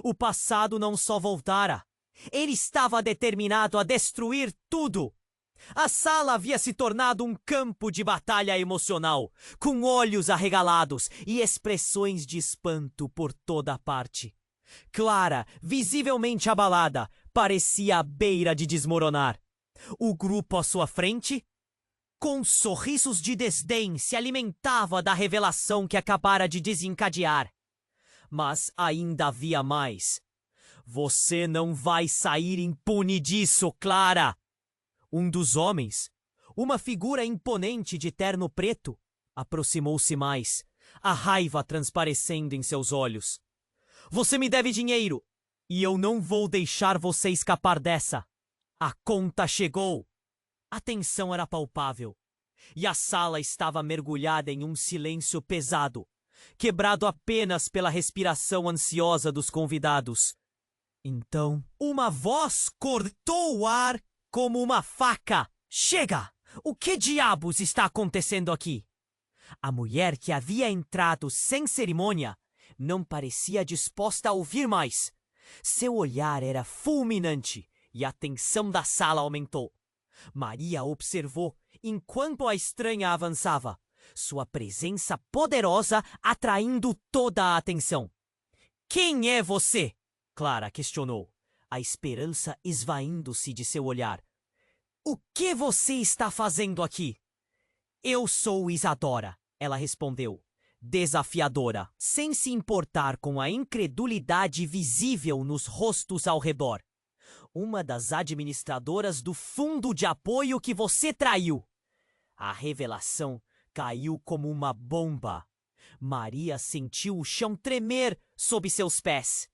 O passado não só voltara, ele estava determinado a destruir tudo. A sala havia se tornado um campo de batalha emocional, com olhos arregalados e expressões de espanto por toda a parte. Clara, visivelmente abalada, parecia à beira de desmoronar. O grupo à sua frente, com sorrisos de desdém, se alimentava da revelação que acabara de desencadear. Mas ainda havia mais. Você não vai sair impune disso, Clara! Um dos homens, uma figura imponente de terno preto, aproximou-se mais, a raiva transparecendo em seus olhos. Você me deve dinheiro, e eu não vou deixar você escapar dessa. A conta chegou. A tensão era palpável, e a sala estava mergulhada em um silêncio pesado, quebrado apenas pela respiração ansiosa dos convidados. Então, uma voz cortou o ar como uma faca. Chega! O que diabos está acontecendo aqui? A mulher que havia entrado sem cerimônia não parecia disposta a ouvir mais. Seu olhar era fulminante e a tensão da sala aumentou. Maria observou enquanto a estranha avançava, sua presença poderosa atraindo toda a atenção. Quem é você? Clara questionou, a esperança esvaindo-se de seu olhar. O que você está fazendo aqui? Eu sou Isadora, ela respondeu, desafiadora, sem se importar com a incredulidade visível nos rostos ao redor. Uma das administradoras do fundo de apoio que você traiu. A revelação caiu como uma bomba. Maria sentiu o chão tremer sob seus pés.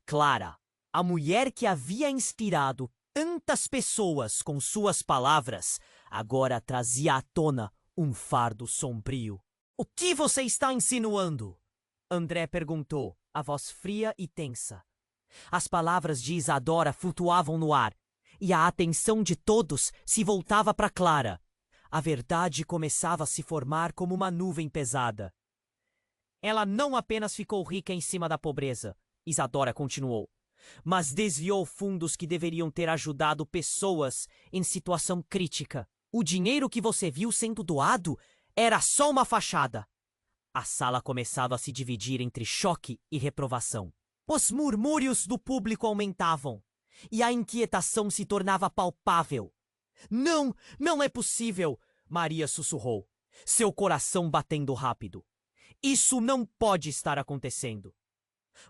Clara, a mulher que havia inspirado tantas pessoas com suas palavras, agora trazia à tona um fardo sombrio. O que você está insinuando? André perguntou, a voz fria e tensa. As palavras de Isadora flutuavam no ar, e a atenção de todos se voltava para Clara. A verdade começava a se formar como uma nuvem pesada. Ela não apenas ficou rica em cima da pobreza, Isadora continuou, mas desviou fundos que deveriam ter ajudado pessoas em situação crítica. O dinheiro que você viu sendo doado era só uma fachada. A sala começava a se dividir entre choque e reprovação. Os murmúrios do público aumentavam, e a inquietação se tornava palpável. Não, não é possível, Maria sussurrou, seu coração batendo rápido. Isso não pode estar acontecendo.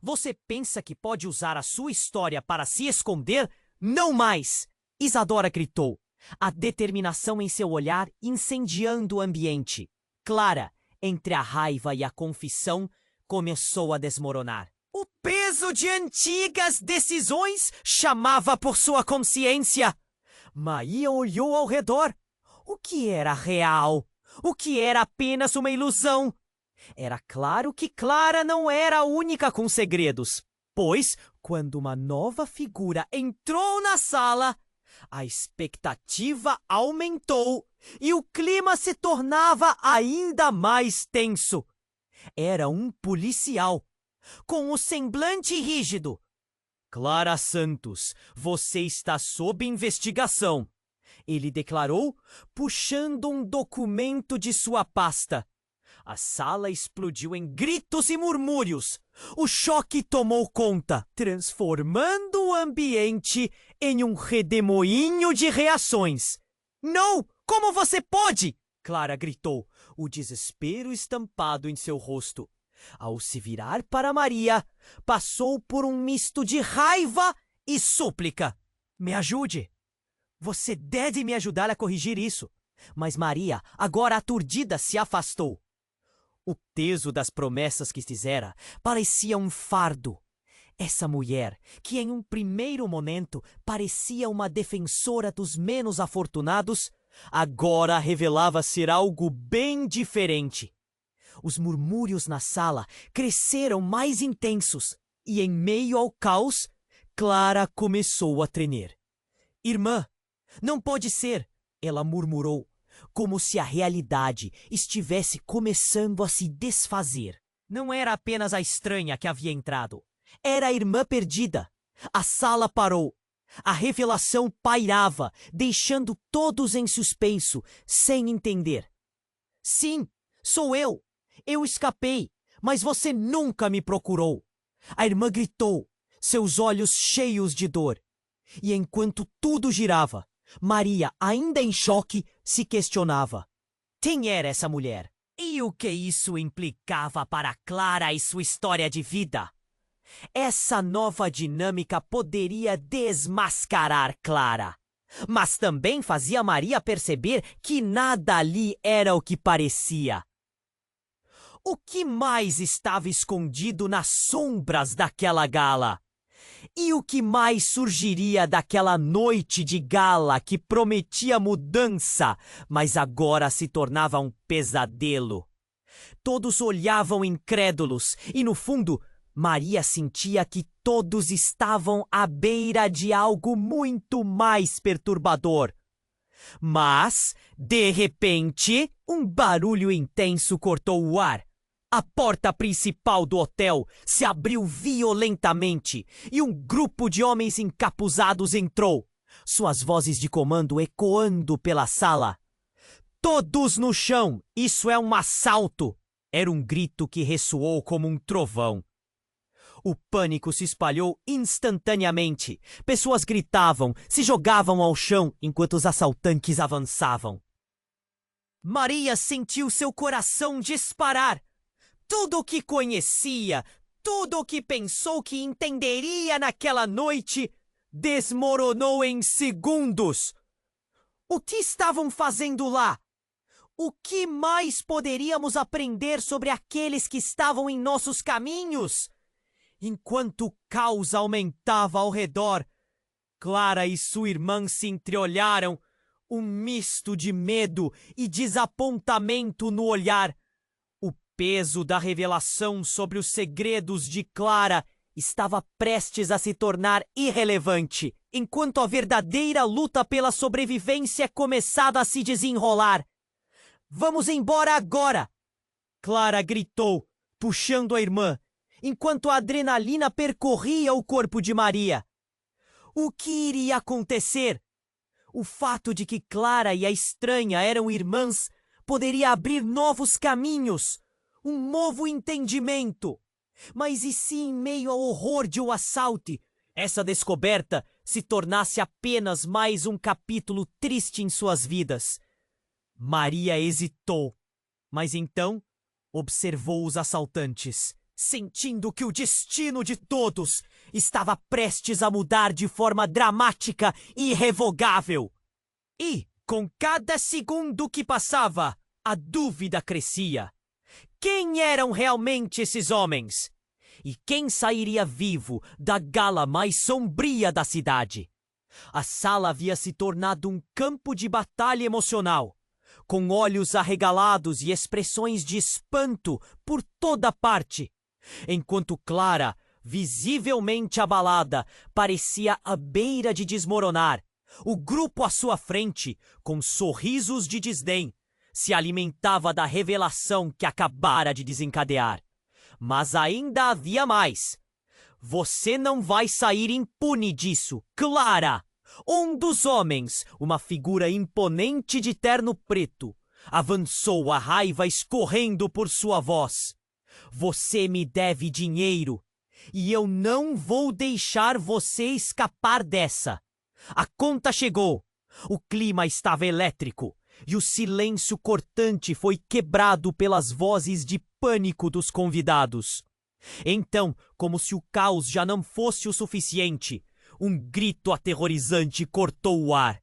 Você pensa que pode usar a sua história para se esconder? Não mais! Isadora gritou, a determinação em seu olhar incendiando o ambiente. Clara, entre a raiva e a confissão, começou a desmoronar. O peso de antigas decisões chamava por sua consciência. Maria olhou ao redor. O que era real? O que era apenas uma ilusão? Era claro que Clara não era a única com segredos, pois, quando uma nova figura entrou na sala, a expectativa aumentou e o clima se tornava ainda mais tenso. Era um policial, com o semblante rígido. Clara Santos, você está sob investigação, ele declarou, puxando um documento de sua pasta. A sala explodiu em gritos e murmúrios. O choque tomou conta, transformando o ambiente em um redemoinho de reações. Não! Como você pode? Clara gritou, o desespero estampado em seu rosto. Ao se virar para Maria, passou por um misto de raiva e súplica. Me ajude! Você deve me ajudar a corrigir isso. Mas Maria, agora aturdida, se afastou. O peso das promessas que fizera parecia um fardo. Essa mulher, que em um primeiro momento parecia uma defensora dos menos afortunados, agora revelava ser algo bem diferente. Os murmúrios na sala cresceram mais intensos e, em meio ao caos, Clara começou a tremer. Irmã, não pode ser, ela murmurou, como se a realidade estivesse começando a se desfazer. Não era apenas a estranha que havia entrado. Era a irmã perdida. A sala parou. A revelação pairava, deixando todos em suspenso, sem entender. Sim, sou eu. Eu escapei, mas você nunca me procurou. A irmã gritou, seus olhos cheios de dor. E enquanto tudo girava, Maria, ainda em choque, se questionava. Quem era essa mulher? E o que isso implicava para Clara e sua história de vida? Essa nova dinâmica poderia desmascarar Clara, mas também fazia Maria perceber que nada ali era o que parecia. O que mais estava escondido nas sombras daquela gala? E o que mais surgiria daquela noite de gala que prometia mudança, mas agora se tornava um pesadelo? Todos olhavam incrédulos e, no fundo, Maria sentia que todos estavam à beira de algo muito mais perturbador. Mas, de repente, um barulho intenso cortou o ar. A porta principal do hotel se abriu violentamente e um grupo de homens encapuzados entrou, suas vozes de comando ecoando pela sala. Todos no chão! Isso é um assalto! Era um grito que ressoou como um trovão. O pânico se espalhou instantaneamente. Pessoas gritavam, se jogavam ao chão enquanto os assaltantes avançavam. Maria sentiu seu coração disparar. Tudo o que conhecia, tudo o que pensou que entenderia naquela noite, desmoronou em segundos. O que estavam fazendo lá? O que mais poderíamos aprender sobre aqueles que estavam em nossos caminhos? Enquanto o caos aumentava ao redor, Clara e sua irmã se entreolharam, um misto de medo e desapontamento no olhar. O peso da revelação sobre os segredos de Clara estava prestes a se tornar irrelevante, enquanto a verdadeira luta pela sobrevivência começava a se desenrolar. Vamos embora agora! Clara gritou, puxando a irmã, enquanto a adrenalina percorria o corpo de Maria. O que iria acontecer? O fato de que Clara e a estranha eram irmãs poderia abrir novos caminhos, um novo entendimento. Mas e se em meio ao horror de um assalto, essa descoberta se tornasse apenas mais um capítulo triste em suas vidas? Maria hesitou, mas então observou os assaltantes, sentindo que o destino de todos estava prestes a mudar de forma dramática e irrevogável. E, com cada segundo que passava, a dúvida crescia. Quem eram realmente esses homens? E quem sairia vivo da gala mais sombria da cidade? A sala havia se tornado um campo de batalha emocional, com olhos arregalados e expressões de espanto por toda parte, enquanto Clara, visivelmente abalada, parecia à beira de desmoronar. O grupo à sua frente, com sorrisos de desdém, se alimentava da revelação que acabara de desencadear. Mas ainda havia mais. Você não vai sair impune disso, Clara! Um dos homens, uma figura imponente de terno preto, avançou, a raiva escorrendo por sua voz. Você me deve dinheiro, e eu não vou deixar você escapar dessa. A conta chegou. O clima estava elétrico. e o silêncio cortante foi quebrado pelas vozes de pânico dos convidados. Então, como se o caos já não fosse o suficiente, um grito aterrorizante cortou o ar.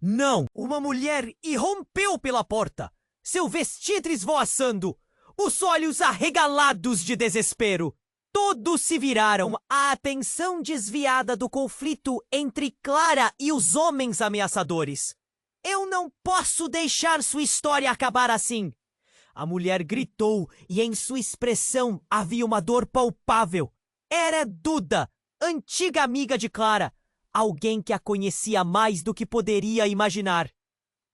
Não! Uma mulher irrompeu pela porta, seu vestido esvoaçando, os olhos arregalados de desespero. Todos se viraram, a atenção desviada do conflito entre Clara e os homens ameaçadores. Eu não posso deixar sua história acabar assim! A mulher gritou e em sua expressão havia uma dor palpável. Era Duda, antiga amiga de Clara, alguém que a conhecia mais do que poderia imaginar.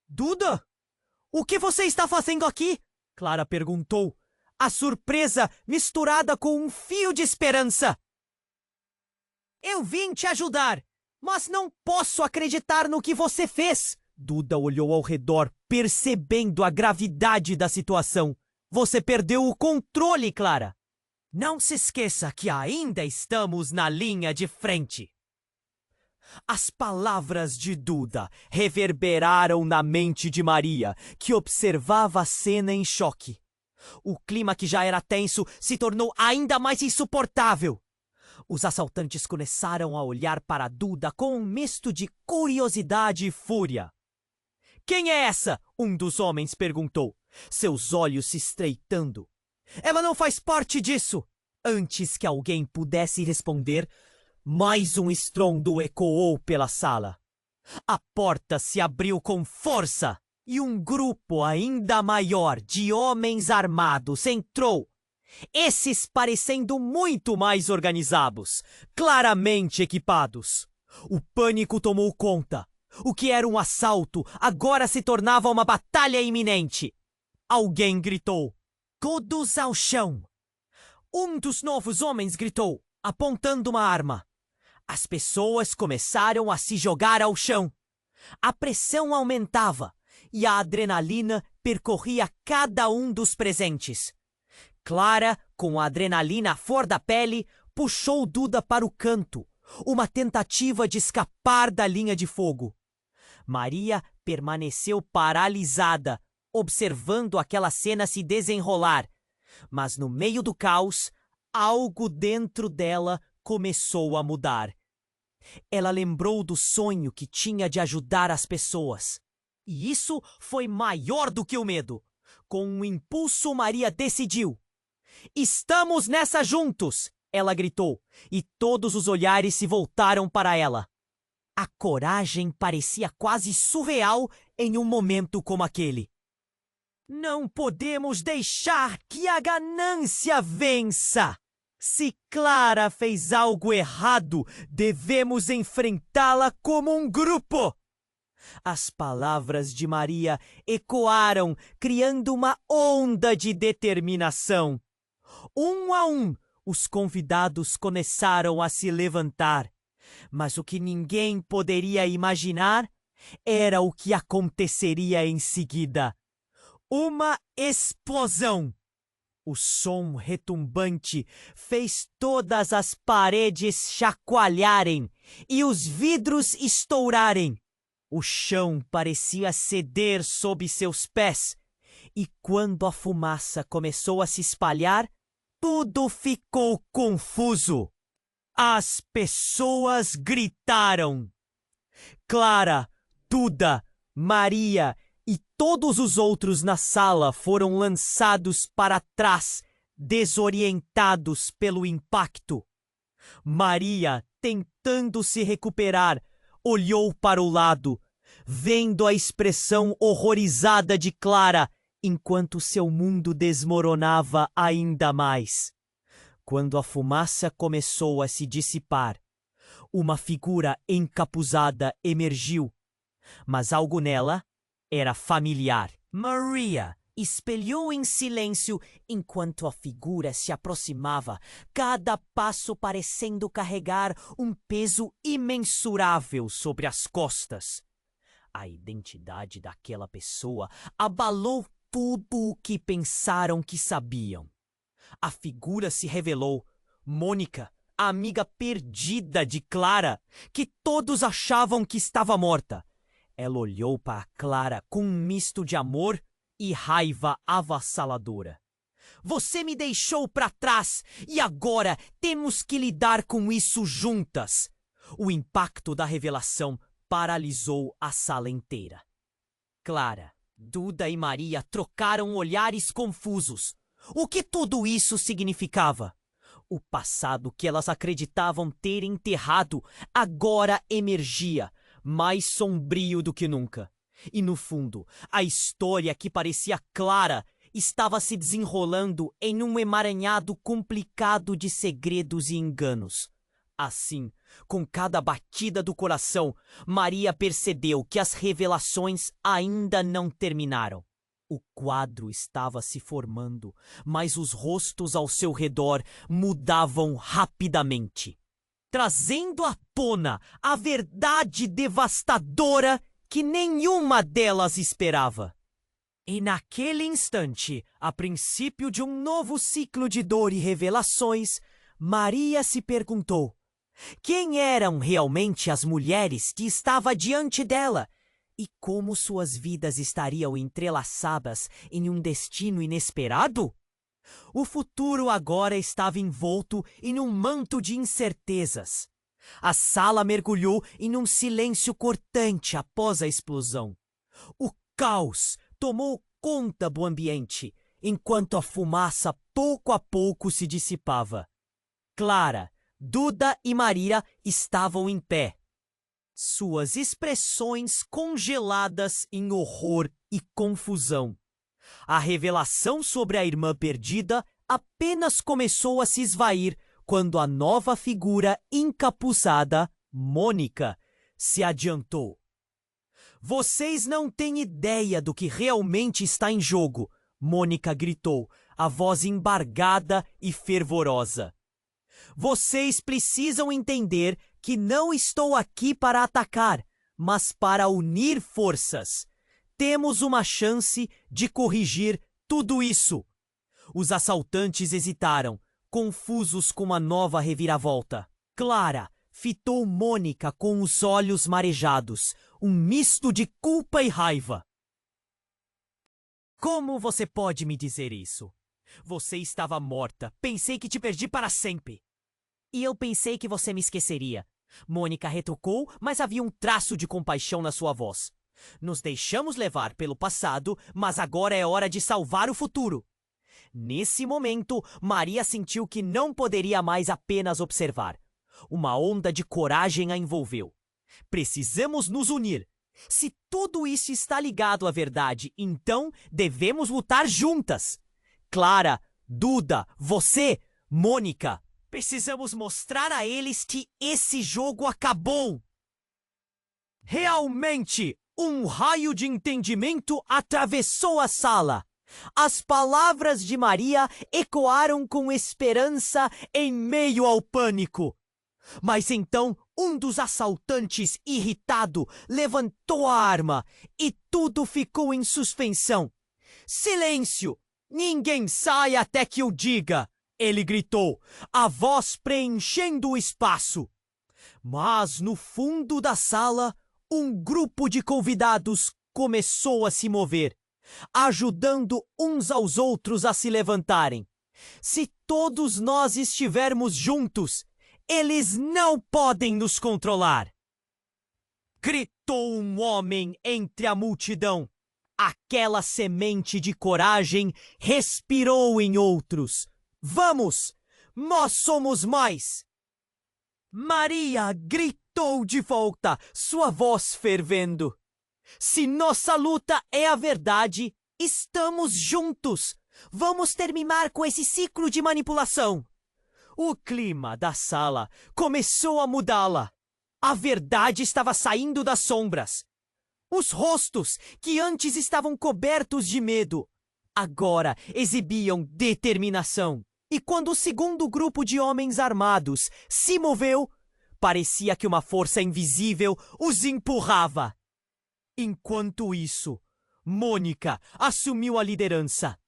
Duda? O que você está fazendo aqui? Clara perguntou, a surpresa misturada com um fio de esperança. Eu vim te ajudar, mas não posso acreditar no que você fez. Duda olhou ao redor, percebendo a gravidade da situação. Você perdeu o controle, Clara. Não se esqueça que ainda estamos na linha de frente. As palavras de Duda reverberaram na mente de Maria, que observava a cena em choque. O clima que já era tenso se tornou ainda mais insuportável. Os assaltantes começaram a olhar para Duda com um misto de curiosidade e fúria. Quem é essa? Um dos homens perguntou, seus olhos se estreitando. Ela não faz parte disso. Antes que alguém pudesse responder, mais um estrondo ecoou pela sala. A porta se abriu com força e um grupo ainda maior de homens armados entrou. Esses parecendo muito mais organizados, claramente equipados. O pânico tomou conta. O que era um assalto agora se tornava uma batalha iminente. Alguém gritou: "Todos ao chão!" Um dos novos homens gritou, apontando uma arma. As pessoas começaram a se jogar ao chão. A pressão aumentava e a adrenalina percorria cada um dos presentes. Clara, com a adrenalina à flor da pele, puxou Duda para o canto, uma tentativa de escapar da linha de fogo. Maria permaneceu paralisada, observando aquela cena se desenrolar. Mas no meio do caos, algo dentro dela começou a mudar. Ela lembrou do sonho que tinha de ajudar as pessoas. E isso foi maior do que o medo. Com um impulso, Maria decidiu. "Estamos nessa juntos!" ela gritou, e todos os olhares se voltaram para ela. A coragem parecia quase surreal em um momento como aquele. Não podemos deixar que a ganância vença! Se Clara fez algo errado, devemos enfrentá-la como um grupo! As palavras de Maria ecoaram, criando uma onda de determinação. Um a um, os convidados começaram a se levantar. Mas o que ninguém poderia imaginar era o que aconteceria em seguida. Uma explosão! O som retumbante fez todas as paredes chacoalharem e os vidros estourarem. O chão parecia ceder sob seus pés, e quando a fumaça começou a se espalhar, tudo ficou confuso. As pessoas gritaram. Clara, Duda, Maria e todos os outros na sala foram lançados para trás, desorientados pelo impacto. Maria, tentando se recuperar, olhou para o lado, vendo a expressão horrorizada de Clara, enquanto seu mundo desmoronava ainda mais. Quando a fumaça começou a se dissipar, uma figura encapuzada emergiu, mas algo nela era familiar. Maria espelhou em silêncio enquanto a figura se aproximava, cada passo parecendo carregar um peso imensurável sobre as costas. A identidade daquela pessoa abalou tudo o que pensaram que sabiam. A figura se revelou Mônica, a amiga perdida de Clara, que todos achavam que estava morta. Ela olhou para Clara com um misto de amor e raiva avassaladora. Você me deixou para trás e agora temos que lidar com isso juntas. O impacto da revelação paralisou a sala inteira. Clara, Duda e Maria trocaram olhares confusos. O que tudo isso significava? O passado que elas acreditavam ter enterrado agora emergia, mais sombrio do que nunca. E no fundo, a história que parecia clara estava se desenrolando em um emaranhado complicado de segredos e enganos. Assim, com cada batida do coração, Maria percebeu que as revelações ainda não terminaram. O quadro estava se formando, mas os rostos ao seu redor mudavam rapidamente, trazendo à tona a verdade devastadora que nenhuma delas esperava. E naquele instante, a princípio de um novo ciclo de dor e revelações, Maria se perguntou: quem eram realmente as mulheres que estavam diante dela? E como suas vidas estariam entrelaçadas em um destino inesperado? O futuro agora estava envolto em um manto de incertezas. A sala mergulhou em um silêncio cortante após a explosão. O caos tomou conta do ambiente, enquanto a fumaça pouco a pouco se dissipava. Clara, Duda e Maria estavam em pé, suas expressões congeladas em horror e confusão. A revelação sobre a irmã perdida apenas começou a se esvair quando a nova figura encapuçada, Mônica, se adiantou. Vocês não têm ideia do que realmente está em jogo, Mônica gritou, a voz embargada e fervorosa. Vocês precisam entender que não estou aqui para atacar, mas para unir forças. Temos uma chance de corrigir tudo isso. Os assaltantes hesitaram, confusos com a nova reviravolta. Clara fitou Mônica com os olhos marejados, um misto de culpa e raiva. Como você pode me dizer isso? Você estava morta. Pensei que te perdi para sempre. E eu pensei que você me esqueceria. Mônica retrucou, mas havia um traço de compaixão na sua voz. Nos deixamos levar pelo passado, mas agora é hora de salvar o futuro. Nesse momento, Maria sentiu que não poderia mais apenas observar. Uma onda de coragem a envolveu. Precisamos nos unir. Se tudo isso está ligado à verdade, então devemos lutar juntas. Clara, Duda, você, Mônica, precisamos mostrar a eles que esse jogo acabou. Realmente, um raio de entendimento atravessou a sala. As palavras de Maria ecoaram com esperança em meio ao pânico. Mas então um dos assaltantes, irritado, levantou a arma e tudo ficou em suspensão. Silêncio! Ninguém sai até que eu diga! Ele gritou, a voz preenchendo o espaço. Mas no fundo da sala, um grupo de convidados começou a se mover, ajudando uns aos outros a se levantarem. Se todos nós estivermos juntos, eles não podem nos controlar! Gritou um homem entre a multidão. Aquela semente de coragem respirou em outros. Vamos! Nós somos mais! Maria gritou de volta, sua voz fervendo. Se nossa luta é a verdade, estamos juntos! Vamos terminar com esse ciclo de manipulação! O clima da sala começou a mudá-la. A verdade estava saindo das sombras. Os rostos, que antes estavam cobertos de medo, agora exibiam determinação. E quando o segundo grupo de homens armados se moveu, parecia que uma força invisível os empurrava. Enquanto isso, Mônica assumiu a liderança.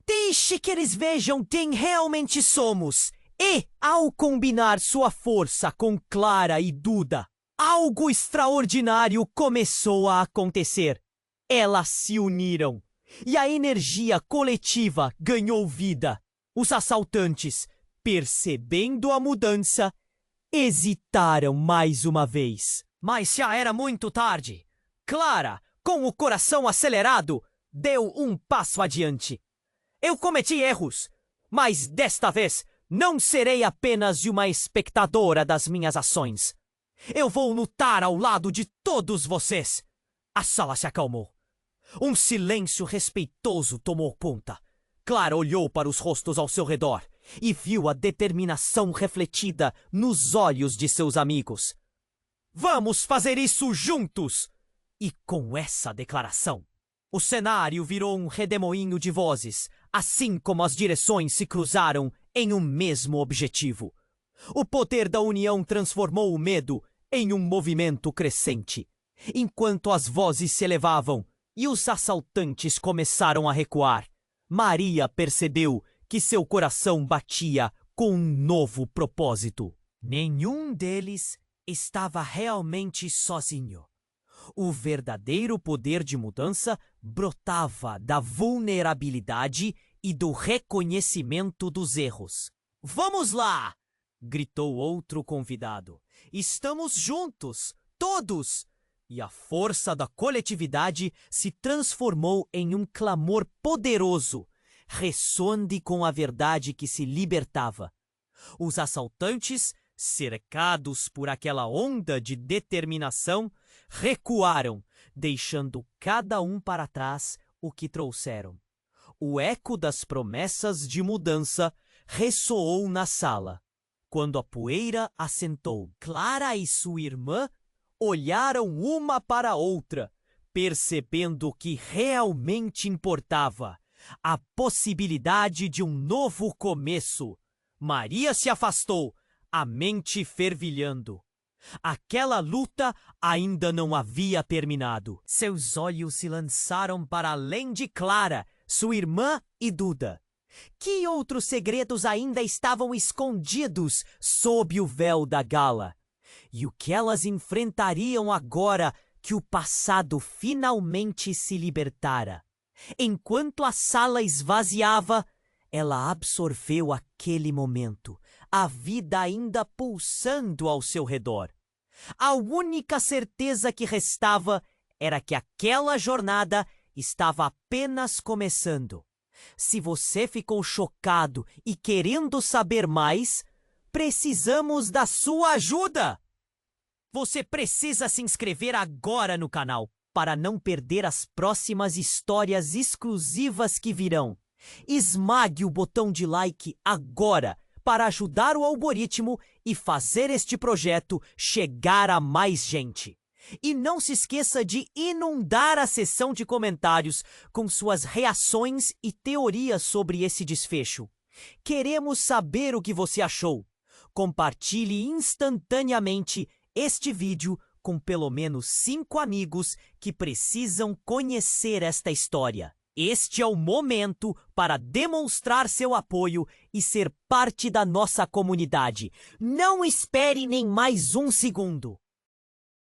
Deixe que eles vejam quem realmente somos. E, ao combinar sua força com Clara e Duda, Algo extraordinário começou a acontecer. Elas se uniram e a energia coletiva ganhou vida. Os assaltantes, percebendo a mudança, hesitaram mais uma vez. Mas já era muito tarde. Clara, com o coração acelerado, deu um passo adiante. Eu cometi erros, mas desta vez não serei apenas uma espectadora das minhas ações. Eu vou lutar ao lado de todos vocês. A sala se acalmou. Um silêncio respeitoso tomou conta. Clara olhou para os rostos ao seu redor e viu a determinação refletida nos olhos de seus amigos. Vamos fazer isso juntos! E com essa declaração, o cenário virou um redemoinho de vozes, assim como as direções se cruzaram em um mesmo objetivo. O poder da união transformou o medo em um movimento crescente. Enquanto as vozes se elevavam e os assaltantes começaram a recuar, Maria percebeu que seu coração batia com um novo propósito. Nenhum deles estava realmente sozinho. O verdadeiro poder de mudança brotava da vulnerabilidade e do reconhecimento dos erros. Vamos lá! Gritou outro convidado. Estamos juntos, todos! E a força da coletividade se transformou em um clamor poderoso, ressoando com a verdade que se libertava. Os assaltantes, cercados por aquela onda de determinação, recuaram, deixando cada um para trás o que trouxeram. O eco das promessas de mudança ressoou na sala. Quando a poeira assentou, Clara e sua irmã olharam uma para a outra, percebendo o que realmente importava: a possibilidade de um novo começo. Maria se afastou, a mente fervilhando. Aquela luta ainda não havia terminado. Seus olhos se lançaram para além de Clara, sua irmã e Duda. Que outros segredos ainda estavam escondidos sob o véu da gala? E o que elas enfrentariam agora que o passado finalmente se libertara? Enquanto a sala esvaziava, ela absorveu aquele momento, a vida ainda pulsando ao seu redor. A única certeza que restava era que aquela jornada estava apenas começando. Se você ficou chocado e querendo saber mais, precisamos da sua ajuda! Você precisa se inscrever agora no canal para não perder as próximas histórias exclusivas que virão. Esmague o botão de like agora para ajudar o algoritmo e fazer este projeto chegar a mais gente. E não se esqueça de inundar a seção de comentários com suas reações e teorias sobre esse desfecho. Queremos saber o que você achou. Compartilhe instantaneamente este vídeo com pelo menos 5 amigos que precisam conhecer esta história. Este é o momento para demonstrar seu apoio e ser parte da nossa comunidade. Não espere nem mais um segundo.